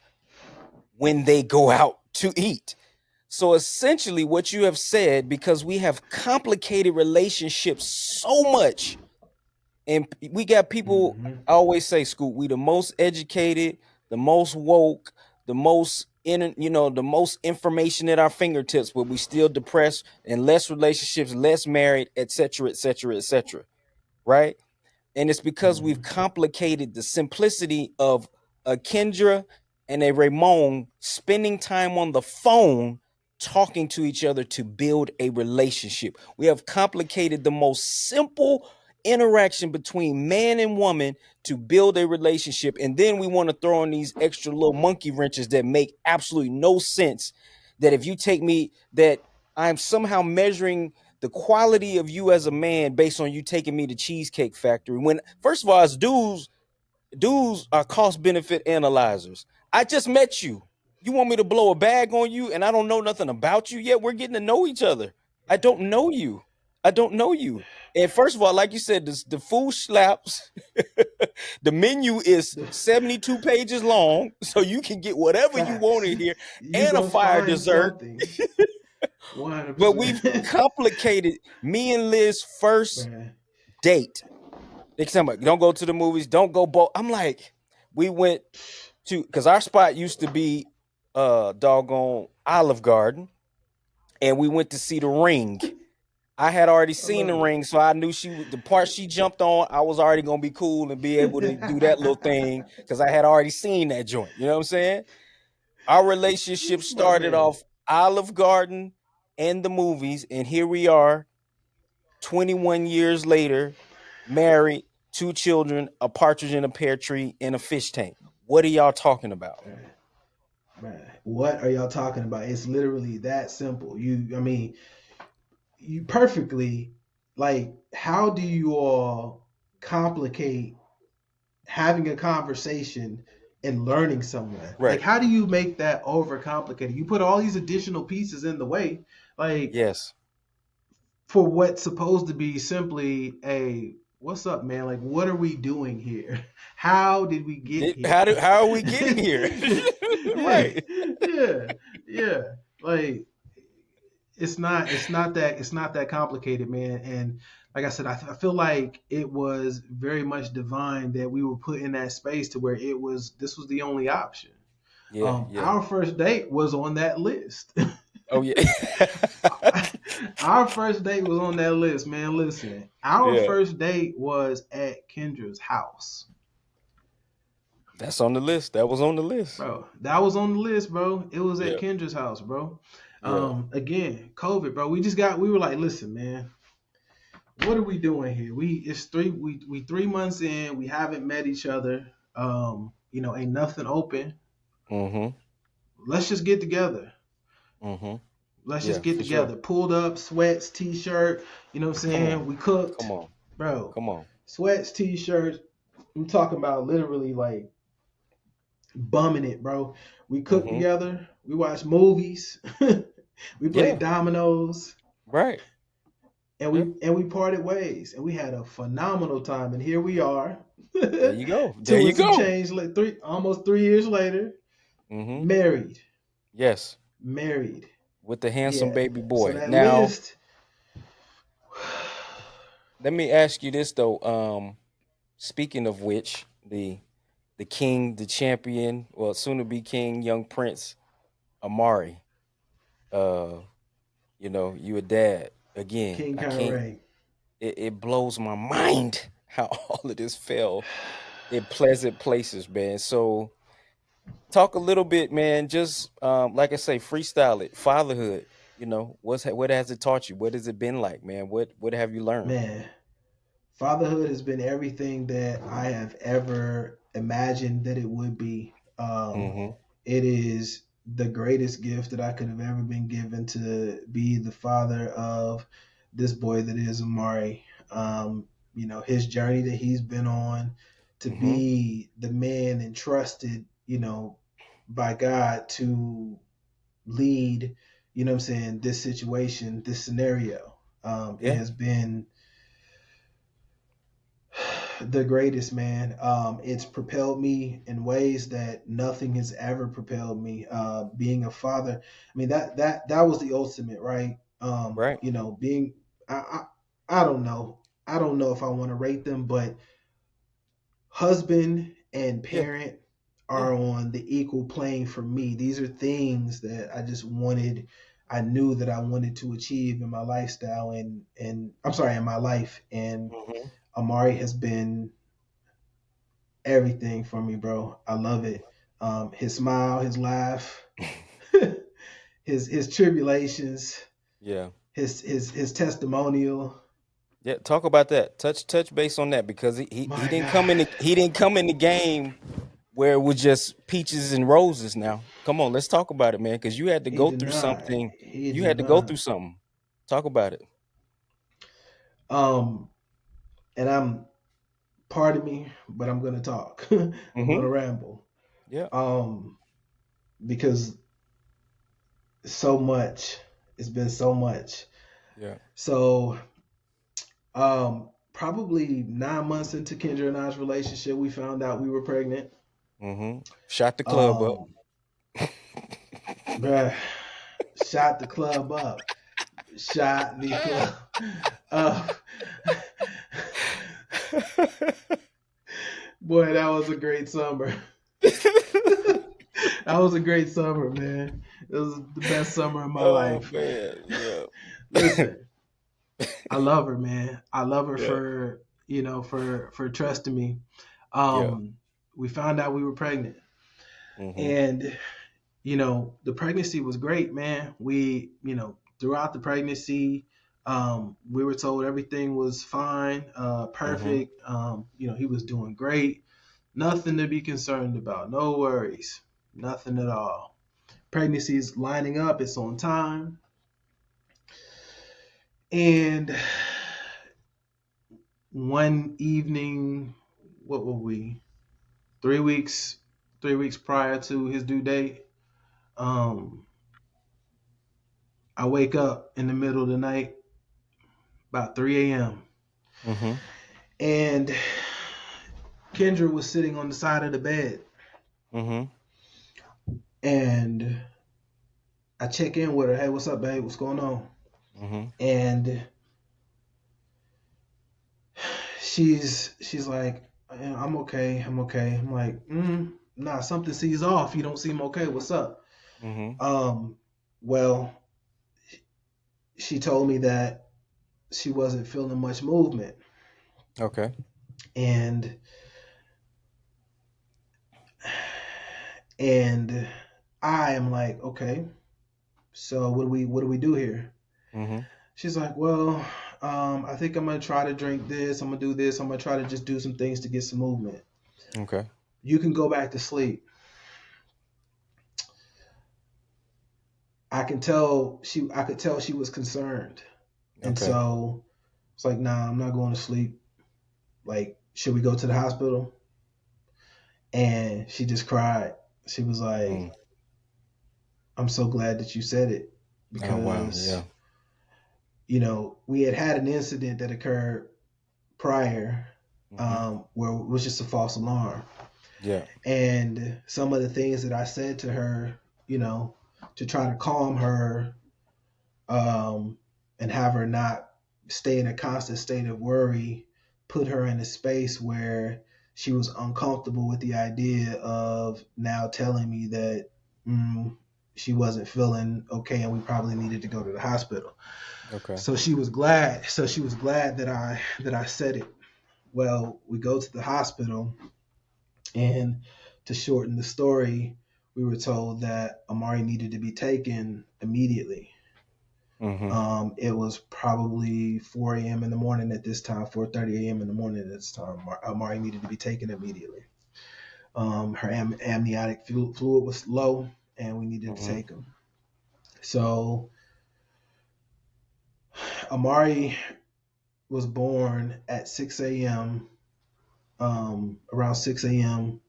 when they go out to eat. So essentially, what you have said, because we have complicated relationships so much, and we got people, I always say, Scoot, we the most educated, the most woke, the most the most information at our fingertips, but we still depressed and less relationships, less married, etc., etc., etc. Right? And it's because we've complicated the simplicity of a Kendra and a Raemon spending time on the phone talking to each other to build a relationship. We have complicated the most simple interaction between man and woman to build a relationship, and then we want to throw in these extra little monkey wrenches that make absolutely no sense. That if you take me, that I'm somehow measuring the quality of you as a man based on you taking me to Cheesecake Factory. When first of all, as dudes are cost benefit analyzers. I just met you. You want me to blow a bag on you and I don't know nothing about you yet? We're getting to know each other. I don't know you. I don't know you. And first of all, like you said, the food slaps. The menu is the 72 pages long, so you can get whatever you want facts. in here You and a gonna fire find dessert. something. But we've 100%. complicated me and Liz's first Man. date. They tell me, don't go to the movies, don't go both. I'm like, We went to, because our spot used to be doggone Olive Garden, and we went to see The Ring. I had already I seen The love Ring, so I knew the part she jumped on, I was already gonna be cool and be able to do that little thing because I had already seen that joint. You know what I'm saying? Our relationship it. My started man. off Olive Garden and the movies, and here we are, 21 years later, married, 2 children, a partridge in a pear tree, and a fish tank. What are y'all talking about? Man, what are y'all talking about? It's literally that simple. I mean, you perfectly, like, how do you all complicate having a conversation and learning someone? Like, Right. how do you make that overcomplicated? You put all these additional pieces in the way, like, Yes. for what's supposed to be simply a what's up, man? Like, what are we doing here? How did we get here? How are we getting here? yeah, Right. yeah, yeah. Like, it's not that complicated, man. And like I said, I feel like it was very much divine that we were put in that space to where this was the only option. Yeah. Yeah. Our first date was on that list. Oh yeah. Our first date was on that list, man. Listen, our Yeah. first date was at Kendra's house, That's on the list. That was on the list. bro. That was on the list, bro. It was at Yeah. Kendra's house, bro. Yeah. Again, COVID, bro. We were like, listen, man, what are we doing here? We 3 months in, we haven't met each other. Ain't nothing open. Mm-hmm. Let's just get together. Mm-hmm. Let's Yeah, just get for sure. together. Pulled up, sweats, t-shirt. You know what I'm Come saying? on. We cooked, Come on. bro. Come on. Sweats, t-shirts. I'm talking about literally like bumming it, bro. We cooked Mm-hmm. together. We watched movies. We played Yeah. dominoes, Right. and Yeah. we parted ways, and we had a phenomenal time. And here we are, There you go. There two you and some go. change, like almost 3 years later, Mm-hmm. married, Yes. married. With the handsome Yeah. baby So boy. that Now, list, let me ask you this though. Speaking of which, the king, the champion, well, soon to be king, young prince, Amari. Uh, you a dad. Again, King I can't Kyrie. it blows my mind how all of this fell in pleasant places, man. So talk a little bit, man. Just like I say, freestyle it. Fatherhood. What has it taught you? What has it been like, man? What have you learned? Man, fatherhood has been everything that I have ever imagined that it would be. Mm-hmm. It is the greatest gift that I could have ever been given to be the father of this boy that is Amari. His journey that he's been on to Mm-hmm. be the man entrusted, by God to lead, what I'm saying, this situation, this scenario. It Yeah. has been the greatest, man. It's propelled me in ways that nothing has ever propelled me. Being a father, I mean that was the ultimate, right? Right. Being I don't know. I don't know if I want to rate them, but husband and Yeah. parent Yeah. are on the equal plane for me. These are things that I knew that I wanted to achieve in my lifestyle and I'm sorry, in my life. And Mm-hmm. Amari has been everything for me, bro. I love it. His smile, his laugh, his tribulations, Yeah. his testimonial. Yeah. Talk about that. Touch base on that because he My didn't God, come in the game where it was just peaches and roses. Now, come on, let's talk about it, man. Because you had to he go did through not. something. He You did had to go not. through something. Talk about it. Um, and I'm pardon me, but I'm gonna talk. I'm Mm-hmm. gonna ramble. Yeah. Um, because so much. It's been so much. Yeah. So, probably 9 months into Kendra and I's relationship, we found out we were pregnant. Mm-hmm. Shot the club up. Um, bruh, shot the club up. Shot the club up. Boy, that was a great summer. That was a great summer, man. It was the best summer of my Oh life. man, yeah. Listen, I love her, man. I love her Yeah. for for trusting me. Yeah. We found out we were pregnant, Mm-hmm. and the pregnancy was great, man. We throughout the pregnancy, we were told everything was fine, Mm-hmm. perfect. He was doing great, nothing to be concerned about, no worries, nothing at all. Pregnancy's lining up, it's on time, and one evening, what were we? 3 weeks, 3 weeks prior to his due date, um, I wake up in the middle of the night, about 3 a.m. Mm-hmm. And Kendra was sitting on the side of the bed, Mm-hmm. and I check in with her. Hey, what's up, babe? What's going on? Mm-hmm. And she's like, "Yeah, I'm okay. I'm okay." I'm like, nah, something seems off. You don't seem okay. What's up? Mm-hmm. Um, well, she told me that she wasn't feeling much movement, Okay. and and I am like, okay, so what do we do here? Mm-hmm. She's like, well, I think I'm gonna try to drink this. I'm gonna do this. I'm gonna try to just do some things to get some movement. Okay. You can go back to sleep. I could tell she was concerned. And Okay. so it's like, nah, I'm not going to sleep. Like, should we go to the hospital? And she just cried. She was Mm. like, I'm so glad that you said it Oh wow. because, Yeah. we had an incident that occurred prior, Mm-hmm. where it was just a false alarm. Yeah. And some of the things that I said to her, to try to calm her, and have her not stay in a constant state of worry, put her in a space where she was uncomfortable with the idea of now telling me that she wasn't feeling okay and we probably needed to go to the hospital. Okay. So she was glad. So she was glad that I said it. Well, we go to the hospital, and to shorten the story, we were told that Amari needed to be taken immediately. Mm-hmm. It was probably 4 a.m. in the morning at this time, 4:30 a.m. in the morning at this time. Amari needed to be taken immediately. Her amniotic fluid was low, and we needed to Mm-hmm. take him. So Amari was born at 6 a.m. Around 6 a.m.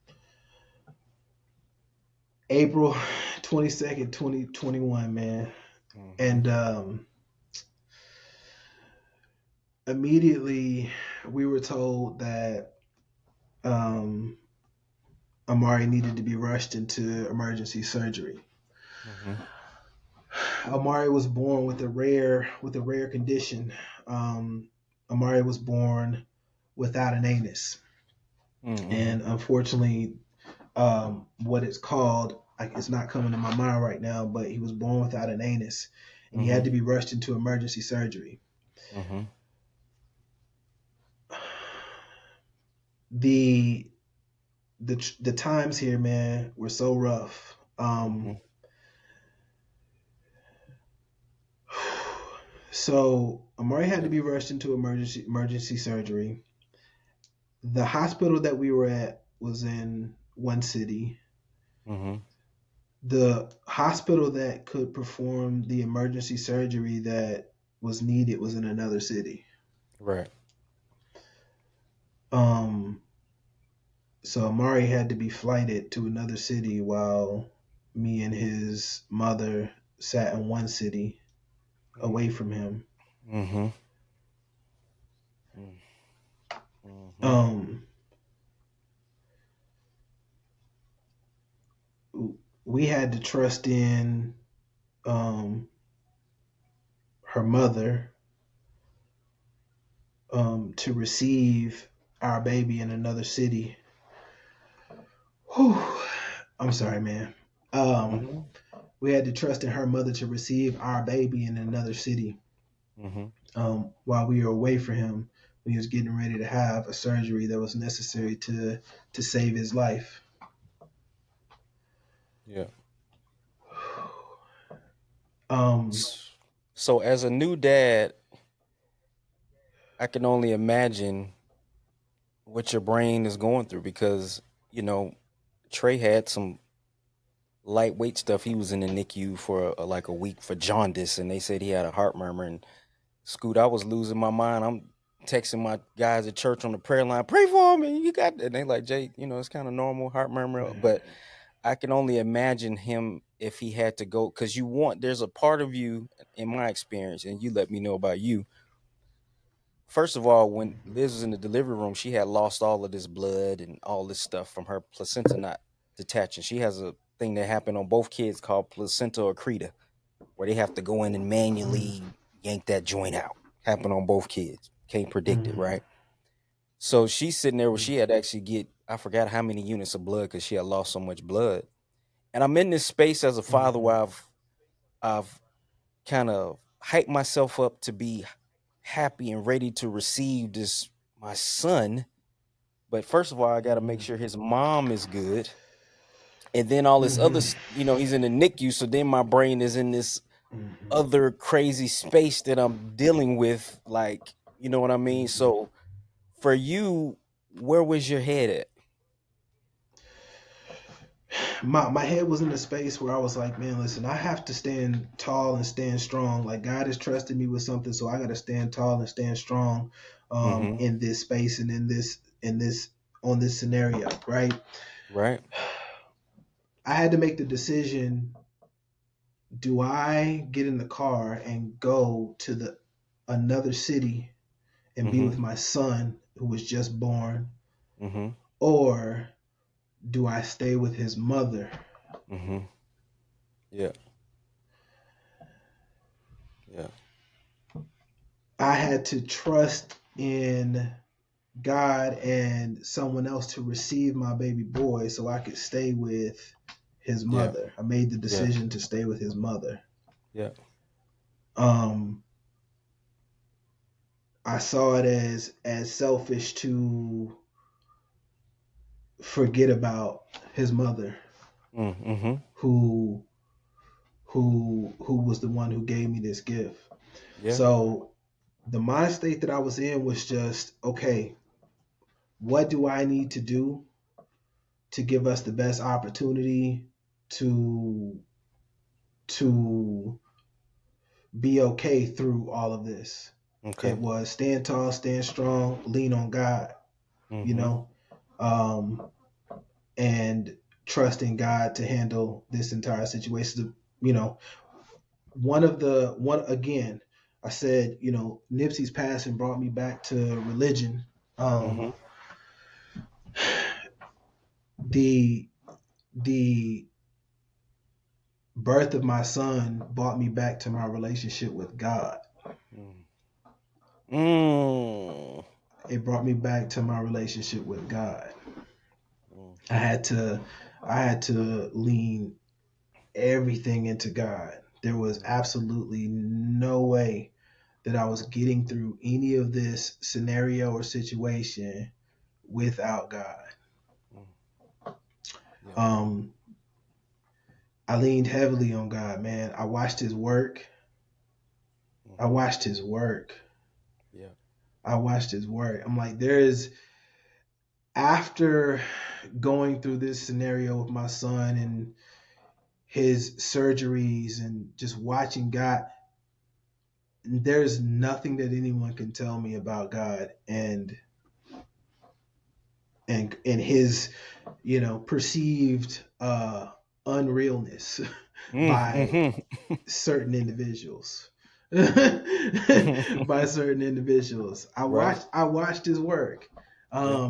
April 22nd, 2021, man. Mm-hmm. And immediately we were told that um, Amari needed to be rushed into emergency surgery. Mm-hmm. Amari was born with a rare condition. Amari was born without an anus, Mm-hmm. and unfortunately, what it's called, it's not coming to my mind right now. But he was born without an anus, and he Mm-hmm. had to be rushed into emergency surgery. Mm-hmm. The the times here, man, were so rough. Mm-hmm. So Amari had to Yeah. be rushed into emergency surgery. The hospital that we were at was in one city. Mm-hmm. The hospital that could perform the emergency surgery that was needed was in another city. Right. Um, so Amari had to be flighted to another city while me and his mother sat in one city away from him. Mm-hmm. Mm-hmm. Um, we had to trust in um, her mother to receive our baby in another city. Whew. I'm sorry, man. Um, Mm-hmm. we had to trust in her mother to receive our baby in another city. Mm-hmm. While we were away from him, when he was getting ready to have a surgery that was necessary to save his life. Yeah. Um, So as a new dad, I can only imagine what your brain is going through because, you know, Trey had some lightweight stuff. He was in the NICU for like a week for jaundice, and they said he had a heart murmur. And Scoot, I was losing my mind. I'm texting my guys at church on the prayer line, pray for him, and you got it. And they like, Jay, you know, it's kind of normal heart murmur, but I can only imagine him if he had to go because there's a part of you, in my experience, and you let me know about you. First of all, when Liz was in the delivery room, she had lost all of this blood and all this stuff from her placenta not detaching. She has a thing that happened on both kids called placenta accreta, where they have to go in and manually yank that joint out. Happened on both kids. Can't predict it, right? So she's sitting there where she had to actually get, I forgot how many units of blood because she had lost so much blood. And I'm in this space as a father where I've kind of hyped myself up to be happy and ready to receive this my son. But first of all, I got to make sure his mom is good, and then all this other, he's in the NICU. So then my brain is in this other crazy space that I'm dealing with. Like, you know what I mean? So for you, where was your head at? my head was in a space where I was like, man, listen, I have to stand tall and stand strong. Like God has trusted me with something, so I got to stand tall and stand strong Mm-hmm. in this space and in this on this scenario, right? Right. I had to make the decision: do I get in the car and go to the another city and be Mm-hmm. with my son who was just born, Mm-hmm. or do I stay with his mother? Mm-hmm. Yeah. Yeah. I had to trust in God and someone else to receive my baby boy so I could stay with his Yeah. mother. I made the Yeah. decision to stay with his mother. Yeah. Um, I saw it as selfish to forget about his mother, Mm-hmm. who who was the one who gave me this gift. Yeah. So the mind state that I was in was just, okay, what do I need to do to give us the best opportunity to to be okay through all of this? It Okay. was stand tall, stand strong, lean on God, you Mm-hmm. know, um, and trusting God to handle this entire situation. You know, one again, I said, Nipsey's passing brought me back to religion. Mm-hmm. The the birth of my son brought me back to my relationship with God. Mm. It brought me back to my relationship with God. Mm. I had to I had to lean everything into God. There was absolutely no way that I was getting through any of this scenario or situation without God. Mm. Yeah. Um, I leaned heavily on God, man. I watched his work. I Mm-hmm. watched his work. Yeah. I watched his work. I'm like, there is, after going through this scenario with my son and his surgeries and just watching God, there's nothing that anyone can tell me about God and his, perceived unrealness by Mm-hmm. certain individuals. By certain individuals. Right. I watched his work. Yeah.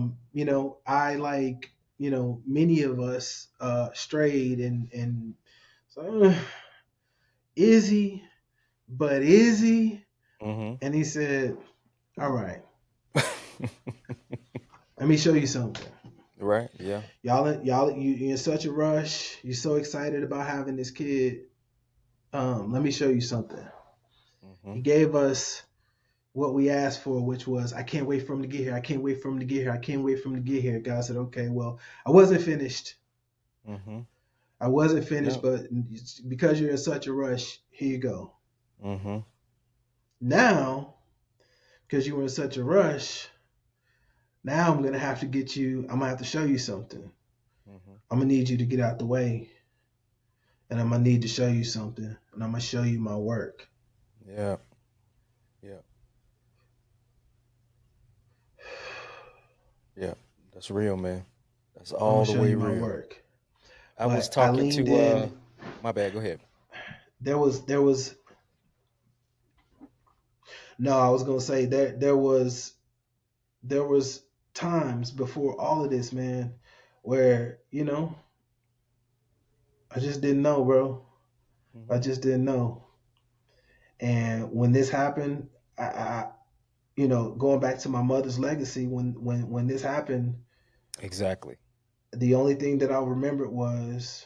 I like, many of us strayed and so is he? But is he? Mm-hmm. And he said, all right, let me show you something. Right. Yeah. You're in such a rush. You're so excited about having this kid. Let me show you something. Mm-hmm. He gave us what we asked for, which was, I can't wait for him to get here. I can't wait for him to get here. I can't wait for him to get here. God said, okay, well, I wasn't finished. Mm-hmm. I wasn't finished, Yep. but because you're in such a rush, here you go. Mm-hmm. Now, because you were in such a rush, now I'm gonna have to I'm gonna have to show you something. Mm-hmm. I'm gonna need you to get out the way, and I'm gonna need to show you something, and I'm gonna show you my work. Yeah. Yeah. Yeah. That's real, man. That's I'm gonna all the show way you my real. work. I was But I talking leaned to in. my bad, go ahead. There was no. I was gonna say there was times before all of this, man, where I just didn't know, bro. I Mm-hmm. just didn't know. And when this happened, I going back to my mother's legacy, when this happened, Exactly. the only thing that I remembered was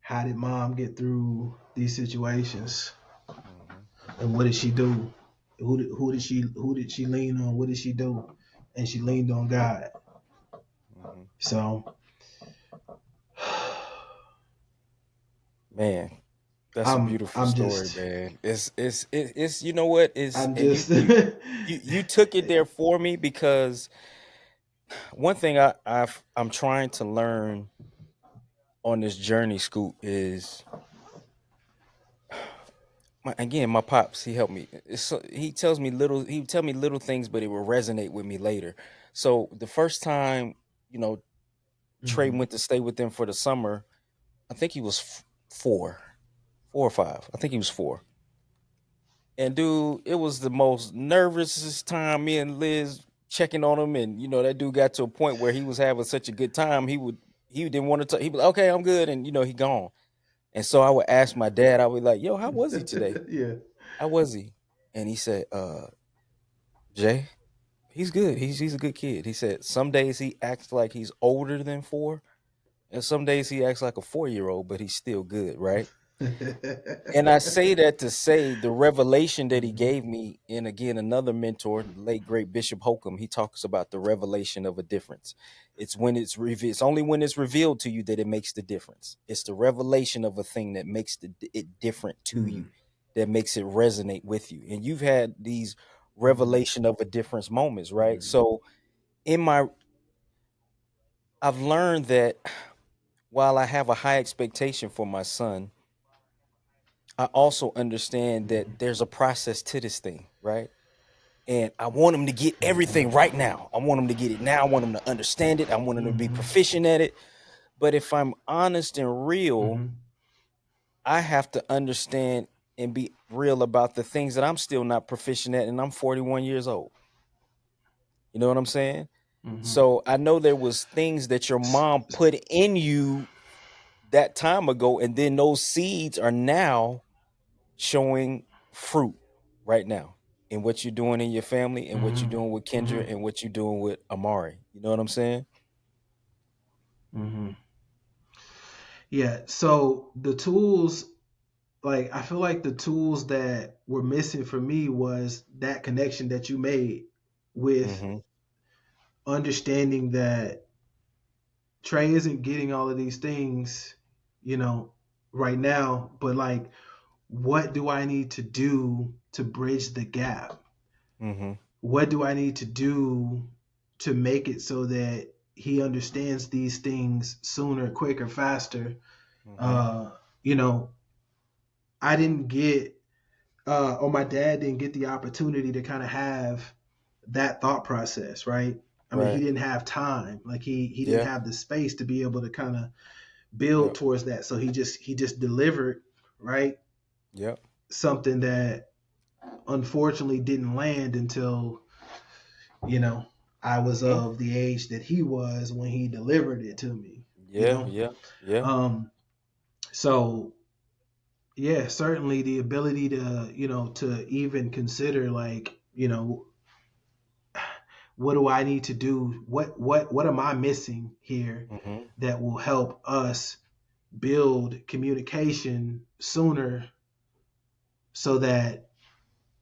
how did mom get through these situations, Mm-hmm. and what did she do? Who did she lean on? What did she do? And she leaned on God. Mm-hmm. So Man, that's a beautiful I'm story, just man. It's you know what is I'm and just you took it there for me because one thing I'm trying to learn on this journey, Scoop, is my pops. He helped me. He tell me little things, but it will resonate with me later. So the first time, you know, Trey Mhm, went to stay with them for the summer, I think he was 4 or 5. I think he was 4. And dude, it was the most nervousest time. Me and Liz checking on him, and that dude got to a point where he was having such a good time. He didn't want to talk. He was like, okay, I'm good, and he gone. And so I would ask my dad. I would be like, yo, how was he today? yeah. How was he? And he said, Jay, he's good. He's a good kid. He said some days he acts like he's older than 4, and some days he acts like a 4-year-old, but he's still good, right? And I say that to say the revelation that he Mhm, gave me, and again, another mentor, the late great Bishop Holcomb, he talks about the revelation of a difference. It's when it's only when it's revealed to you that it makes the difference. It's the revelation of a thing that makes it different to you, mhm, that makes it resonate with you. And you've had these mhm, revelation of a difference moments, right? mhm, So in my I've learned that while I have a high expectation for my son, I also understand that mhm, there's a process to this thing, right? And I want him to get mhm, everything right now. I want him to get it now. I want him to understand it. I want him to be mhm, proficient at it. But if I'm honest and real, mhm, I have to understand and be real about the things that I'm still not proficient at, and I'm 41 years old. You know what I'm saying? mhm. So I know there was things that your mom put in you that time ago, and then those seeds are now showing fruit right now in what you're doing in your family and what you're Mhm, doing with Kendra mhm, and what you're doing with Amari. You know what I'm saying? mhm. Yeah. So the tools, like I feel like the tools that were missing for me was that connection that you made with Mm-hmm. understanding that Trey isn't getting all of these things, you know, right now, but like, what do I need to do to bridge the gap? Mm-hmm. What do I need to do to make it so that he understands these things sooner, quicker, faster? Mm-hmm. Uh, you know, I didn't get, or my dad didn't get the opportunity to kind of have that thought process, right? I mean, he Right. didn't have time, like he didn't Yeah. have the space to be able to kind of build Yep. towards that. So he just delivered, right, Yep. something that unfortunately didn't land until you know I was Mm-hmm. of the age that he was when he delivered it to me. You Yeah. know, Yeah. Yeah. um, so yeah, certainly the ability to to even consider like what do I need to do? What am I missing here Mm-hmm. that will help us build communication sooner so that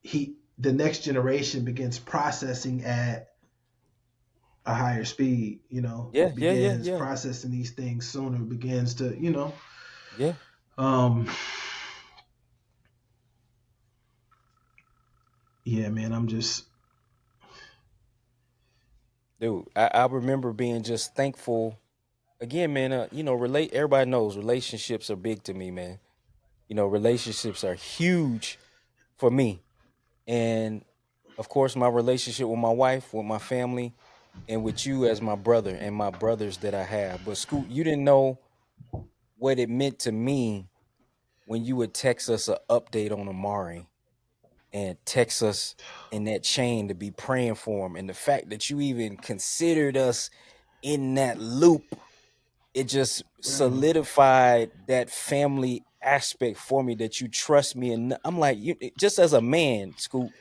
the next generation begins processing at a higher speed, Yeah, yeah, yeah, begins yeah, processing these things sooner, begins to. yeah. um yeah, man, I'm just Dude, I remember being just thankful again, man. Relate. Everybody knows relationships are big to me, man. Relationships are huge for me, and of course, my relationship with my wife, with my family, and with you as my brother and my brothers that I have. But Scoot, you didn't know what it meant to me when you would text us an update on Amari and text us in that chain to be praying for him, and the fact that you even considered us in that loop, it just bro. solidified that family aspect for me, that you trust me. And I'm like, you just as a man, Scoot,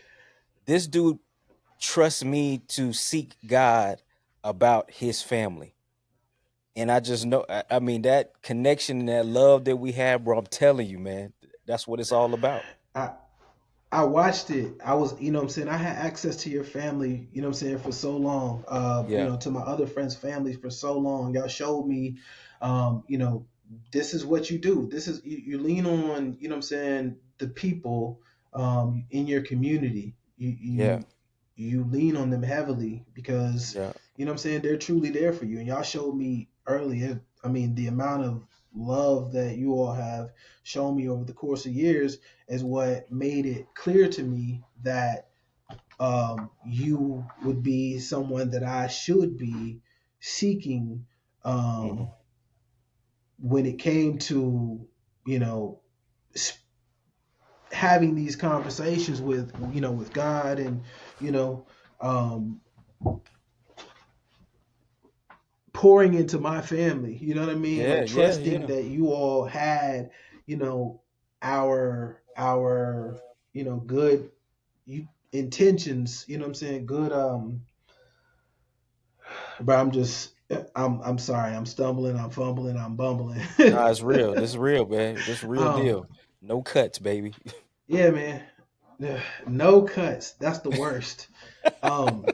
this dude trusts me to seek God about his family. And I just know, I mean, that connection and that love that we have, bro, I'm telling you, man, that's what it's all about. I I watched it. I was, what I'm saying, I had access to your family, what I'm saying, for so long. Yeah, To my other friends' families for so long. Y'all showed me, this is what you do. This is you lean on, what I'm saying, the people in your community. yeah, You lean on them heavily because, yeah. what I'm saying, they're truly there for you. And y'all showed me earlier, I mean, the amount of love that you all have shown me over the course of years is what made it clear to me that you would be someone that I should be seeking Hmm. um, when it came to, you know, having these conversations with, with God and, you know, um, pouring into my family, you know what I mean? Yeah, Like yeah, trusting yeah. that you all had, our, good intentions, you know what I'm saying? Good but I'm sorry, I'm stumbling, I'm fumbling, I'm bumbling. Nah, it's real. This is real, man. This real um deal. No cuts, baby. yeah, man. No cuts. That's the worst. Um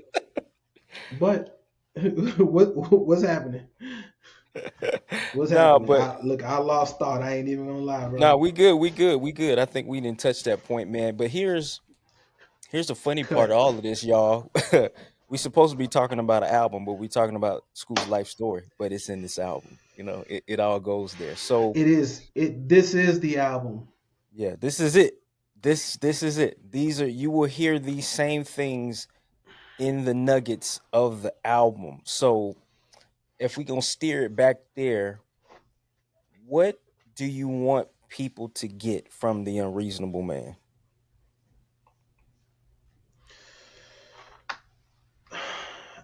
but what's happening? What's Nah, happening? but I lost thought. I ain't even gonna lie, nah, bro. we good, we good, we good. I think we didn't touch that point, man. But here's the funny part of Cut. all of this, y'all. We supposed to be talking about an album, but we talking about School's life story, but it's in this album. It all goes there. So This is the album. yeah, this is it. This is it. These are you will hear these same things in the nuggets of the album. So if we gonna steer it back there, what do you want people to get from the Unreasonable Man?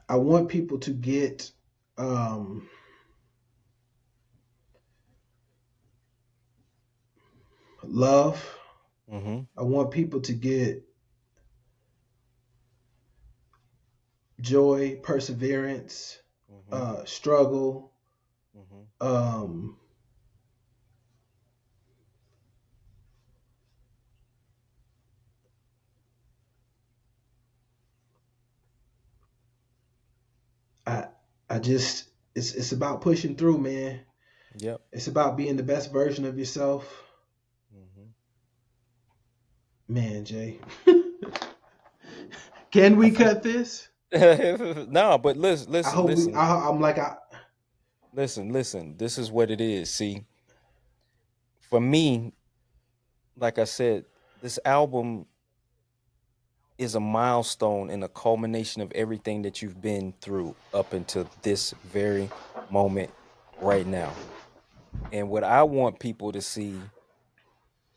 I want people to get um love. Mm-hmm. I want people to get joy, perseverance, Mm-hmm. struggle. Mm-hmm. Um, I I just it's about pushing through, man. Yep. It's about being the best version of yourself, Mm-hmm. man. Jay, can I we think cut this? no, but listen, I listen, hope we. listen, I'm like I. listen. This is what it is. See, for me, like I said, this album is a milestone and a culmination of everything that you've been through up until this very moment right now. And what I want people to see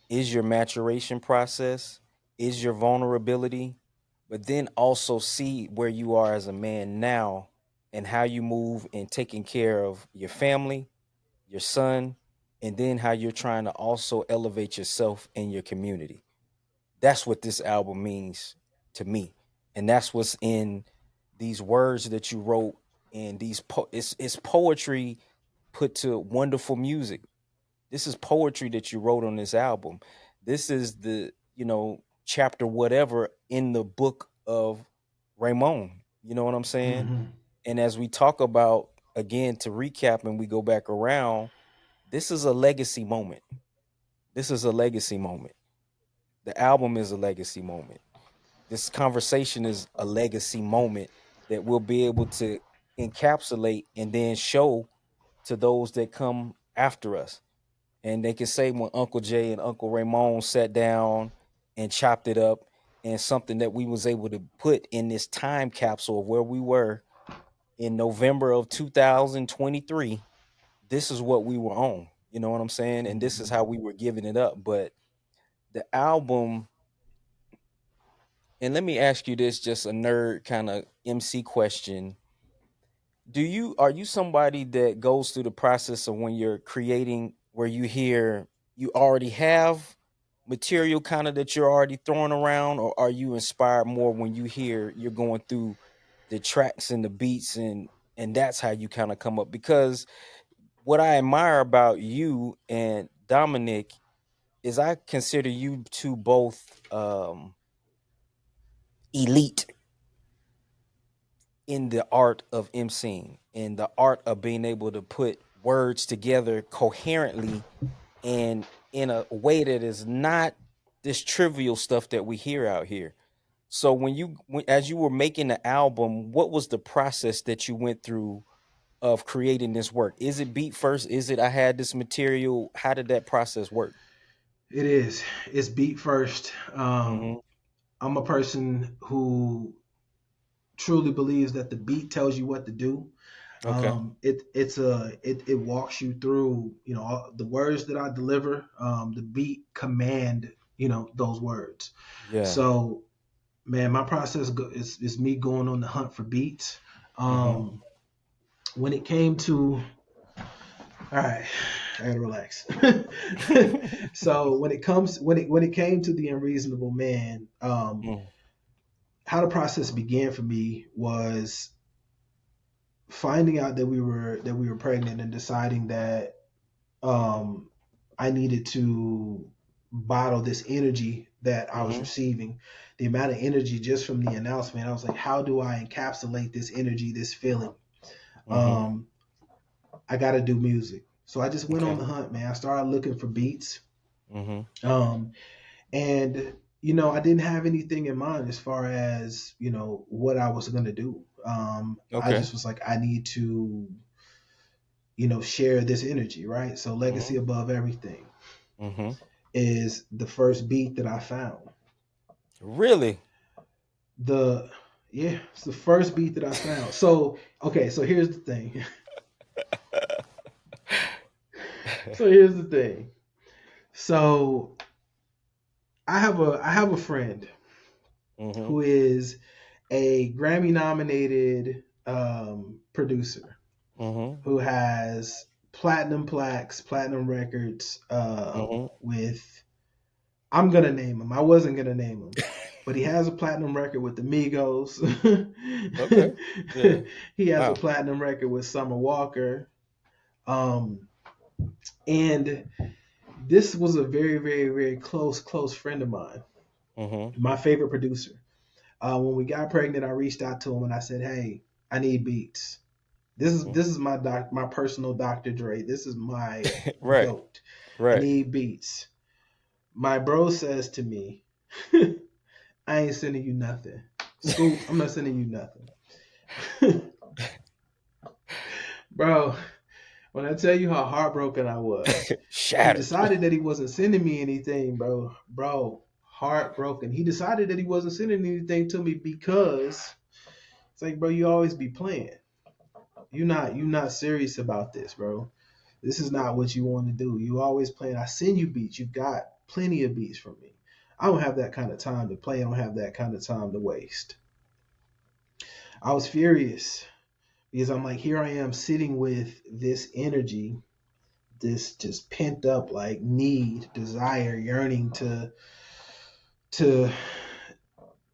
is your maturation process, is your vulnerability, but then also see where you are as a man now and how you move in taking care of your family, your son, and then how you're trying to also elevate yourself and your community. That's what this album means to me. And that's what's in these words that you wrote, and it's poetry put to wonderful music. This is poetry that you wrote on this album. This is the, chapter whatever in the book of Raemon. You know what I'm saying? Mm-hmm. And as we talk about, again, to recap and we go back around, this is a legacy moment. This is a legacy moment. The album is a legacy moment. This conversation is a legacy moment that we'll be able to encapsulate and then show to those that come after us. And they can say when Uncle Jay and Uncle Raymond sat down and chopped it up, and something that we was able to put in this time capsule of where we were in November of 2023. This is what we were on. You know what I'm saying? And this is how we were giving it up. But the album, and let me ask you this, just a nerd kind of MC question. Are you somebody that goes through the process of when you're creating where you hear you already have material kind of that you're already throwing around, or are you inspired more when you hear you're going through the tracks and the beats, and that's how you kind of come up? Because what I admire about you and Dominic is I consider you two both elite in the art of emceeing, in the art of being able to put words together coherently and in a way that is not this trivial stuff that we hear out here. So as you were making the album, what was the process that you went through of creating this work? Is it beat first? Is it I had this material? How did that process work? It is. It's beat first. Mm-hmm. I'm a person who truly believes that the beat tells you what to do. Okay. It walks you through, all the words that I deliver. The beat command, those words. Yeah. So, man, my process is me going on the hunt for beats. Mm-hmm. When it came to, all right, I gotta relax. So when it came to the Unreasonable Man, how the process began for me was finding out that we were pregnant and deciding that um, I needed to bottle this energy that I was Mm-hmm. receiving, the amount of energy just from the announcement. I was like, how do I encapsulate this energy, this feeling? Mm-hmm. Um, I got to do music. So I just went on Okay. the hunt, man. I started looking for beats. Mm-hmm. Um, and I didn't have anything in mind as far as what I was going to do. I Okay. just was like, I need to share this energy, right? So legacy Mm-hmm. above everything Mm-hmm. is the first beat that I found. Really? The Yeah, it's the first beat that I found. So okay, so here's the thing. So here's the thing. So I have a friend Mm-hmm. who is a Grammy nominated producer Mm-hmm. who has platinum plaques, platinum records Mm-hmm. with, I'm gonna name him. I wasn't gonna name him, but he has a platinum record with the Migos. Okay. Yeah. He has a Wow. platinum record with Summer Walker. Um, and this was a very, very, very close friend of mine. Mm-hmm. My favorite producer. When we got pregnant, I reached out to him and I said, "Hey, I need beats. This is my personal Dr. Dre. This is my Right. goat. I Right. need beats." My bro says to me, "I ain't sending you nothing. Scoop, I'm not sending you nothing." Bro, when I tell you how heartbroken I was, he Shattered. decided that he wasn't sending me anything, bro. Bro, heartbroken. He decided that he wasn't sending anything to me because it's like, bro, you always be playing. You're not serious about this, bro. This is not what you want to do. You always playing. I send you beats. You've got plenty of beats from me. I don't have that kind of time to play. I don't have that kind of time to waste. I was furious because I'm like, here I am sitting with this energy, this just pent up like need, desire, yearning to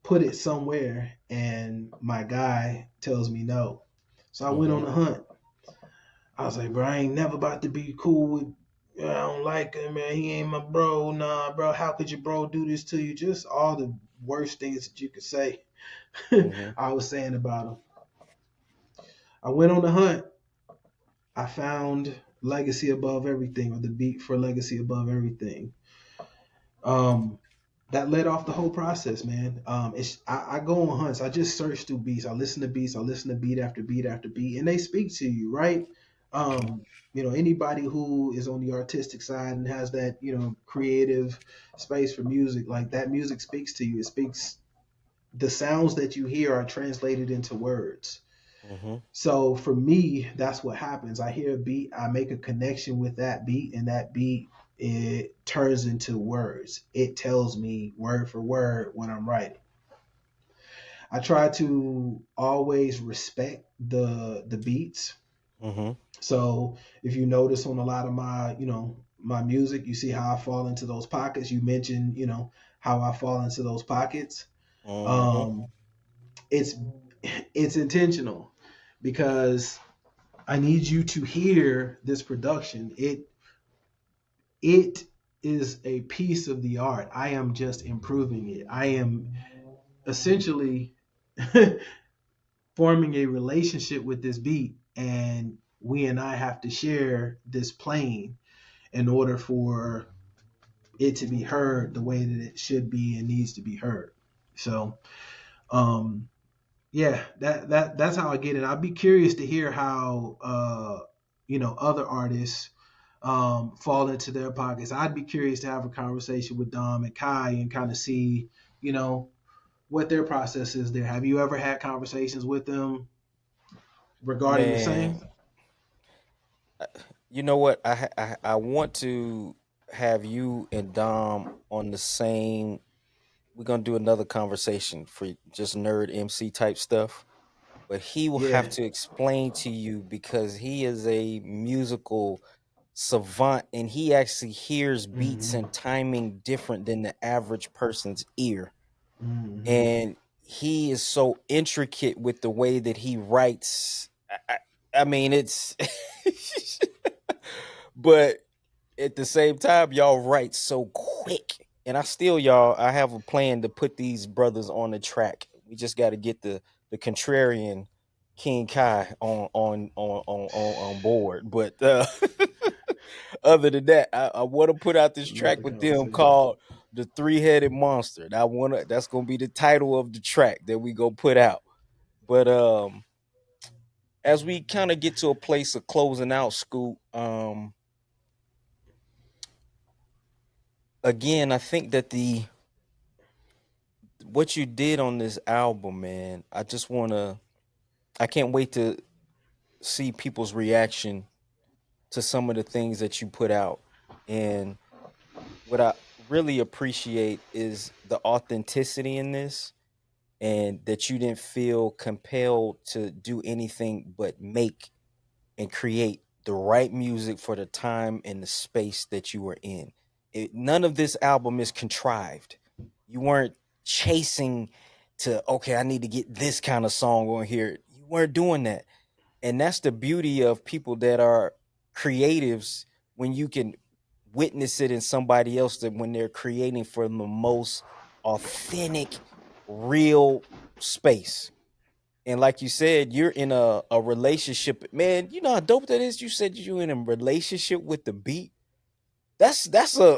put it somewhere, and my guy tells me no. So I went Mm-hmm. on a hunt. I was like, bro, I ain't never about to be cool with. I don't like him, man. He ain't my bro. Nah, bro. How could your bro do this to you? Just all the worst things that you could say. Mm-hmm. I was saying about him. I went on the hunt. I found Legacy Above Everything, or the beat for Legacy Above Everything. Um, that led off the whole process, man. I go on hunts. I just search through beats. I listen to beats. I listen to beat after beat after beat, and they speak to you, right? Anybody who is on the artistic side and has that, creative space for music, like that music speaks to you. It speaks. The sounds that you hear are translated into words. Mm-hmm. So for me, that's what happens. I hear a beat, I make a connection with that beat, and that beat, it turns into words. It tells me word for word what I'm writing. I try to always respect the beats. Mm-hmm. So if you notice on a lot of my, my music, you see how I fall into those pockets. You mentioned, how I fall into those pockets. Mm-hmm. Um, it's it's intentional because I need you to hear this production. It is a piece of the art. I am just improving it. I am essentially forming a relationship with this beat, and we and I have to share this plane in order for it to be heard the way that it should be and needs to be heard. So, um, yeah, that's how I get it. I'd be curious to hear how other artists fall into their pockets. I'd be curious to have a conversation with Dom and Kai and kind of see, you know, what their process is there. Have you ever had conversations with them regarding the Man, same? you know what? I want to have you and Dom on the same. We're gonna do another conversation for just nerd MC type stuff, but he will have Yeah. to explain to you because he is a musical savant and he actually hears beats Mm-hmm. and timing different than the average person's ear. Mm-hmm. And he is so intricate with the way that he writes. I mean, it's, but at the same time, y'all write so quick. And I have a plan to put these brothers on the track. We just got to get the contrarian King Kai on board. But other than that, I want to put out this track Another with them conversation. called "The Three-Headed Monster." And that's gonna be the title of the track that we go put out. But as we kind of get to a place of closing out, Scoop, again, I think that the what you did on this album, man, I can't wait to see people's reaction to some of the things that you put out. And what I really appreciate is the authenticity in this, and that you didn't feel compelled to do anything but make and create the right music for the time and the space that you were in. None of this album is contrived. You weren't chasing to, okay, I need to get this kind of song on here. You weren't doing that. And that's the beauty of people that are creatives, when you can witness it in somebody else, that when they're creating from the most authentic, real space. And like you said, you're in a relationship. Man, you know how dope that is? You said you're in a relationship with the beat. That's a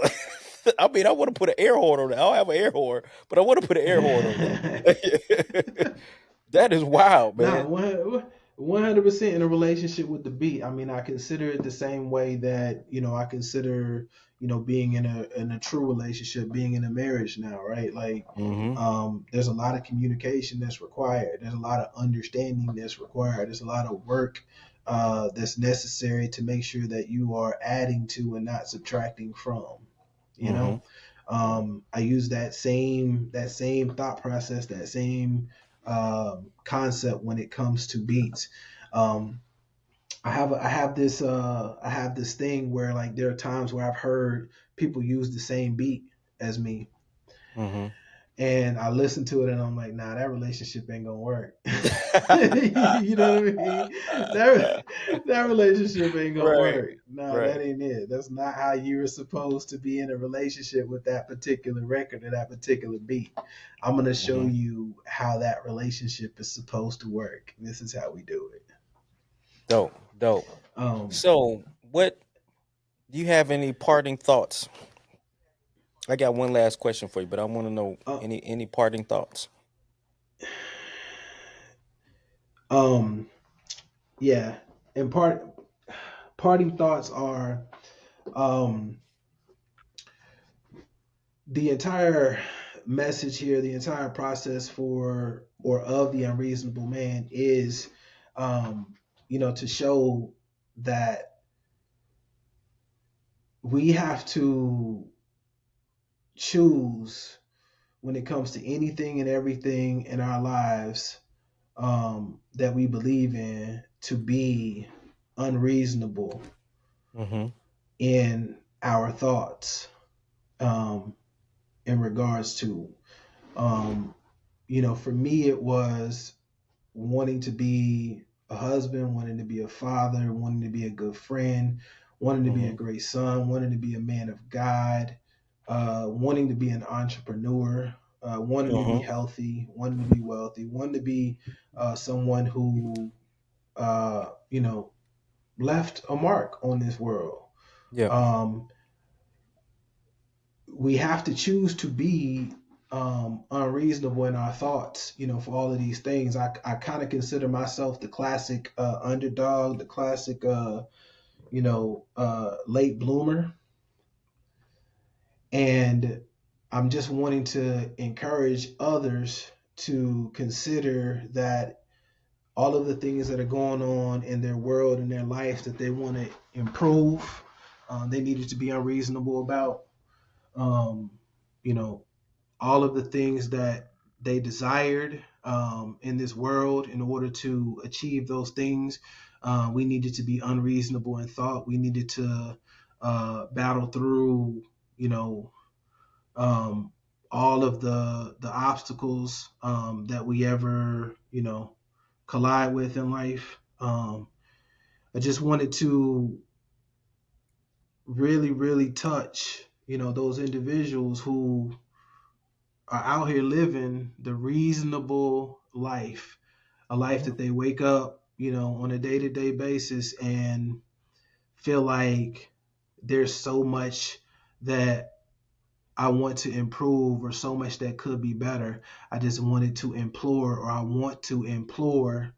I mean, I want to put an air horn on that. I don't have an air horn, but I want to put an air horn on that. That is wild, Nah, man. 100% in a relationship with the beat. I mean, I consider it the same way that, I consider, being in a true relationship, being in a marriage now, right? Like, Mm-hmm. there's a lot of communication that's required. There's a lot of understanding that's required. There's a lot of work that's necessary to make sure that you are adding to and not subtracting from, you Mm-hmm. know? I use that same thought process, that same concept when it comes to beats. Um, I have this thing where, there are times where I've heard people use the same beat as me, Mm-hmm. And I listened to it and I'm like, nah, that relationship ain't gonna work. You know what I mean? That relationship ain't gonna Right. work. No, that Right. ain't it. That's not how you were supposed to be in a relationship with that particular record or that particular beat. I'm gonna show Hmm. you how that relationship is supposed to work. This is how we do it. Dope. Dope. Um, So, what do you have any parting thoughts? I got one last question for you, but I want to know uh, any parting thoughts. um, yeah. And parting thoughts are um the entire message here, the entire process for or of the unreasonable man is, to show that we have to choose when it comes to anything and everything in our lives that we believe in to be unreasonable Mm-hmm. in our thoughts um, in regards to, um, for me, it was wanting to be a husband, wanting to be a father, wanting to be a good friend, wanting to be a Mm-hmm. great son, wanting to be a man of God, wanting to be an entrepreneur, wanting to be Mm-hmm. healthy, wanting to be wealthy, wanting to be someone who, uh, you know, left a mark on this world. Yep. Um, we have to choose to be unreasonable in our thoughts, for all of these things. I kind of consider myself the classic underdog, the classic, late bloomer. And I'm just wanting to encourage others to consider that all of the things that are going on in their world and their life that they want to improve, they needed to be unreasonable about. Um, you know, all of the things that they desired in this world in order to achieve those things. We needed to be unreasonable in thought. We needed to battle through, you know, um, all of the obstacles that we ever, collide with in life. I just wanted to really, really touch, those individuals who are out here living the reasonable life, a life Yeah. that they wake up, on a day to day basis and feel like there's so much that I want to improve or so much that could be better. I just wanted to implore, or I want to implore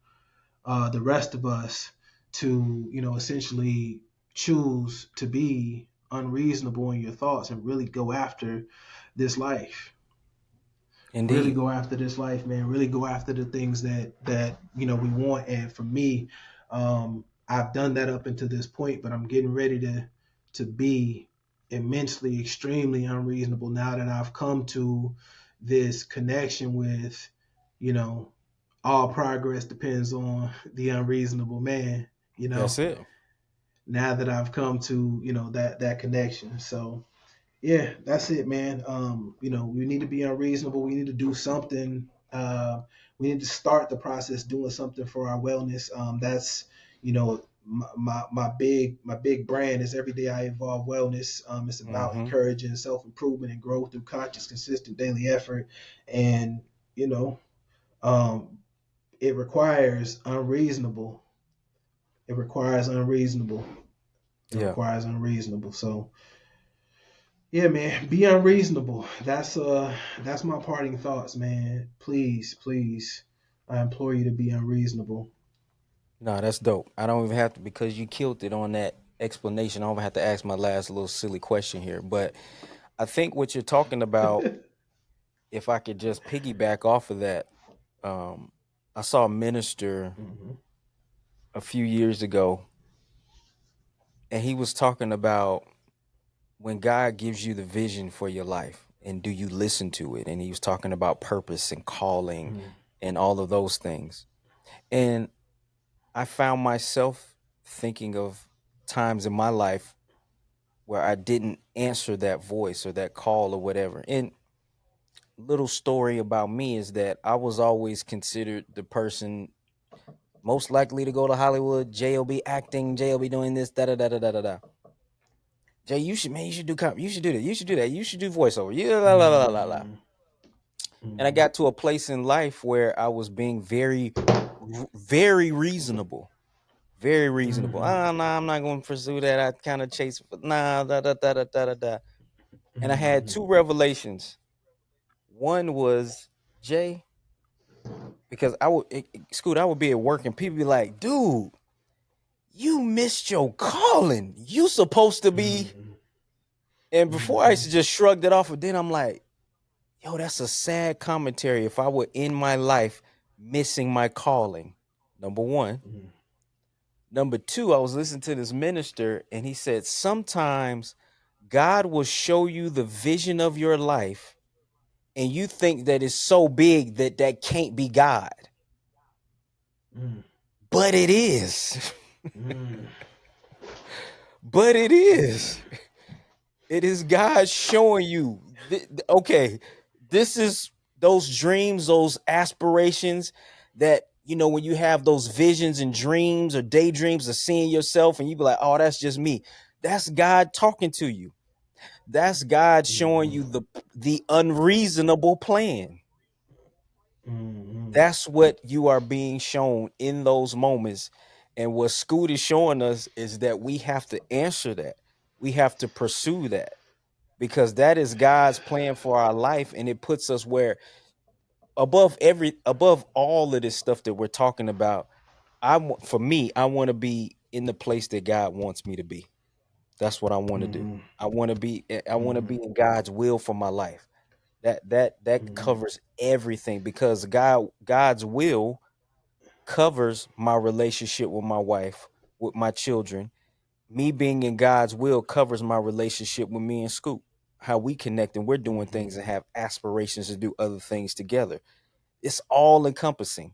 the rest of us to, essentially choose to be unreasonable in your thoughts and really go after this life. Really Indeed. go after this life, man. Really go after the things that we want. And for me, I've done that up until this point, but I'm getting ready to be immensely, extremely unreasonable now that I've come to this connection with, you know, all progress depends on the unreasonable man. You That's know, it. now that I've come to that connection, so yeah, that's it, man. We need to be unreasonable. We need to do something. We need to start the process doing something for our wellness. That's my big brand is every day I evolve wellness. It's about Mm-hmm. encouraging self improvement and growth through conscious, consistent daily effort, and you know, um, it requires unreasonable. It requires unreasonable. It Yeah. requires unreasonable. So yeah, man, be unreasonable. That's my parting thoughts, man. Please, please, I implore you to be unreasonable. No, that's dope. I don't even have to, because you killed it on that explanation. I don't even have to ask my last little silly question here. But I think what you're talking about, if I could just piggyback off of that, um, I saw a minister Mhm. a few years ago, and he was talking about when God gives you the vision for your life, and do you listen to it? And he was talking about purpose and calling Mhm. and all of those things. And I found myself thinking of times in my life where I didn't answer that voice or that call or whatever. And little story about me is that I was always considered the person most likely to go to Hollywood. JLB acting, JLB doing this, da da da da da da da. Jay, you should, man, you should do you should do that, you should do that, you should do voiceover. Yeah, la la la la la. And I got to a place in life where I was being very reasonable. Very reasonable. Nah, I'm not going to pursue that. I kind of chase, nah, da da da da da da da. And I had two revelations. One was Jay, because Scoot, I would be at work and people be like, dude, you missed your calling. You supposed to be. And before I used to just shrug it off, and then I'm like, yo, that's a sad commentary if I were in my life missing my calling. Number one. Number two, I was listening to this minister and he said, sometimes God will show you the vision of your life and you think that it's so big that that can't be God. But it is. But it is. It is God showing you, okay, this is those dreams, those aspirations that, you know, when you have those visions and dreams or daydreams of seeing yourself and you be like, oh, that's just me. That's God talking to you. That's God showing you the unreasonable plan. That's what you are being shown in those moments. And what Scoot is showing us is that we have to answer that. We have to pursue that, because that is God's plan for our life. And it puts us where above all of this stuff that we're talking about, for me, I want to be in the place that God wants me to be. That's what I want to do. I want to be in God's will for my life. That covers everything, because God's will covers my relationship with my wife, with my children. Me being in God's will covers my relationship with me and Scoop. How we connect and we're doing things and have aspirations to do other things together. It's all encompassing.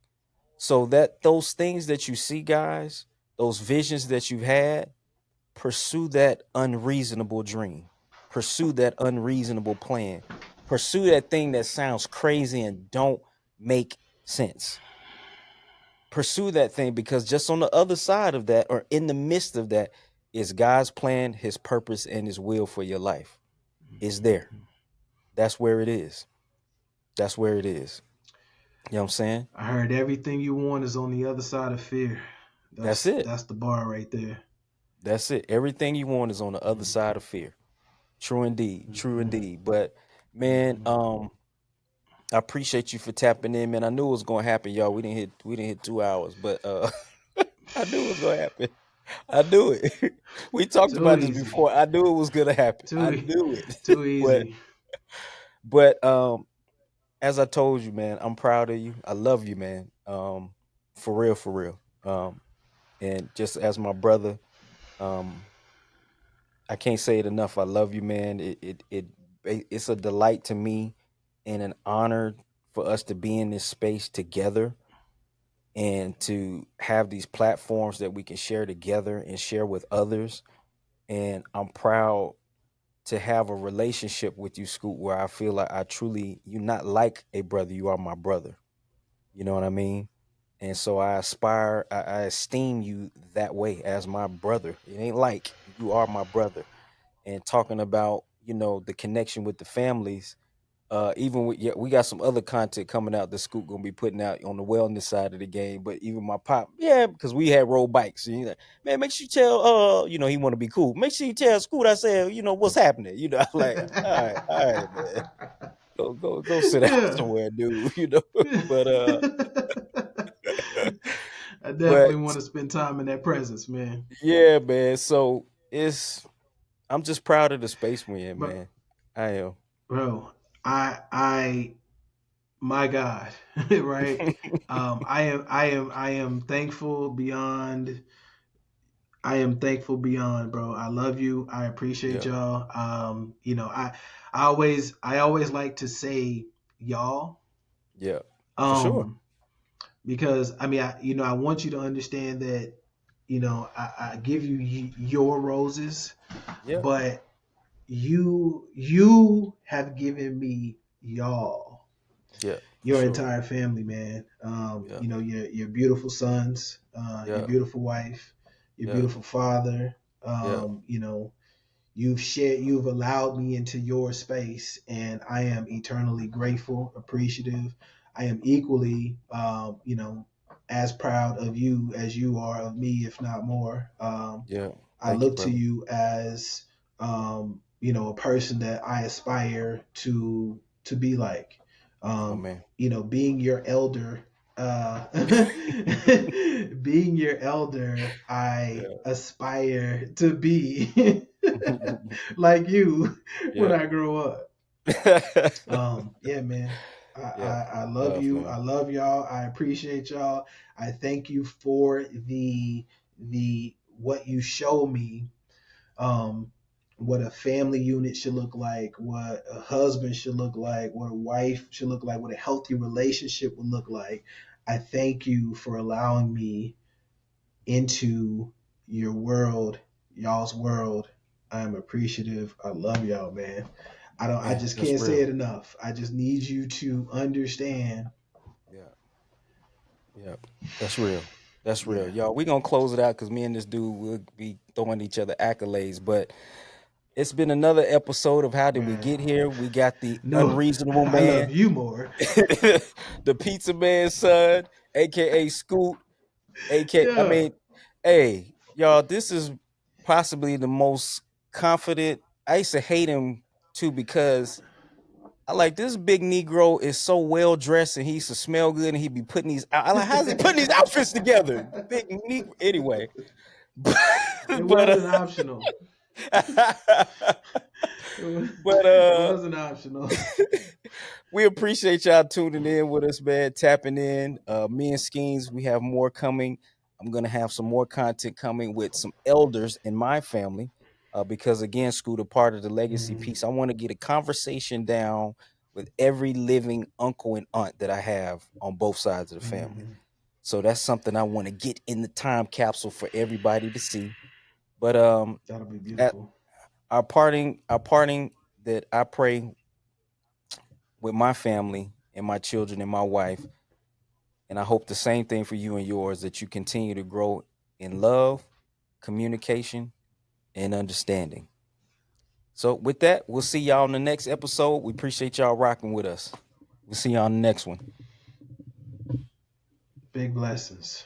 So that those things that you see, guys, those visions that you've had, pursue that unreasonable dream. Pursue that unreasonable plan. Pursue that thing that sounds crazy and don't make sense. Pursue that thing, because just on the other side of that, or in the midst of that, is God's plan, his purpose, and his will for your life. Is there. That's where it is. That's where it is. You know what I'm saying? I heard everything you want is on the other side of fear. That's it. That's the bar right there. That's it. Everything you want is on the other side of fear. True indeed. True indeed. But man, I appreciate you for tapping in, man. I knew it was gonna happen, y'all. We didn't hit 2 hours, but I knew it was gonna happen. I knew it. We talked Too about this easy. before. I knew it was gonna happen. I knew it. Too easy. but as I told you, man, I'm proud of you. I love you, man. For real, for real. And just as my brother, I can't say it enough. I love you, man. It's a delight to me and an honor for us to be in this space together and to have these platforms that we can share together and share with others. And I'm proud to have a relationship with you, Scoot, where I feel like you're not like a brother, you are my brother. You know what I mean? And so I esteem you that way, as my brother. It ain't like, you are my brother. And talking about, the connection with the families, even with, we got some other content coming out that Scoot gonna be putting out on the wellness side of the game. But even my pop, because we had road bikes, and he's like, man, make sure you tell, he want to be cool. Make sure you tell Scoot I said, what's happening. I'm like, all right, man, go sit down somewhere, dude. But I but definitely want to spend time in that presence, man. yeah, man. So I'm just proud of the space we're in, But man. I am. bro, I my God, right? I am thankful beyond. I am thankful beyond, bro. I love you. I appreciate Yeah, y'all. I always like to say y'all, yeah, for sure. um, because I want you to understand that, I give you your roses, Yeah, but you have given me y'all, Yeah, for your sure. entire family, man. Yeah, You know, your beautiful sons, your yeah, beautiful wife, your yeah, beautiful father. yeah, You know, you've allowed me into your space, and I am eternally grateful, appreciative. I am equally, you know, as proud of you as you are of me, if not more. yeah. I Thank you, look to brother. you as, you know, a person that I aspire to be like. Oh man. You know, being your elder, being your elder, I Yeah. aspire to be like you when Yeah. I grow up. Yeah, man. Yeah. I love Love, you. man. I love y'all. I appreciate y'all. I thank you for the what you show me, um, what a family unit should look like, what a husband should look like, what a wife should look like, what a healthy relationship would look like. I thank you for allowing me into your world, y'all's world. I am appreciative. I love y'all, man. I Man, just that's can't say real. it enough. I just need you to understand. Yeah. Yeah. That's real. That's real. Yeah. Y'all, we gonna close it out because me and this dude will be throwing each other accolades. But it's been another episode of How Did We Man. Get Here? We got the No, Unreasonable I love Man, you more. the Pizza Man's son, aka Scoot, aka I Yeah. mean, hey, y'all, this is possibly the most confident. I used to hate him too because I like this big Negro is so well dressed and he used to smell good and he be putting these. I like how's he putting these outfits together? Big Negro. Anyway, It but wasn't optional. It was, but it wasn't optional. we appreciate y'all tuning in with us, man. Tapping in. Me and Skeens, we have more coming. I'm gonna have some more content coming with some elders in my family. Because again, Scooter, part of the legacy Mhm. piece, I want to get a conversation down with every living uncle and aunt that I have on both sides of the family. Mhm. So that's something I want to get in the time capsule for everybody to see. But That'll be at beautiful. our parting that I pray with my family and my children and my wife. And I hope the same thing for you and yours that you continue to grow in love, communication, and understanding. So, with that, we'll see y'all in the next episode. We appreciate y'all rocking with us. We'll see y'all on the next one. Big blessings.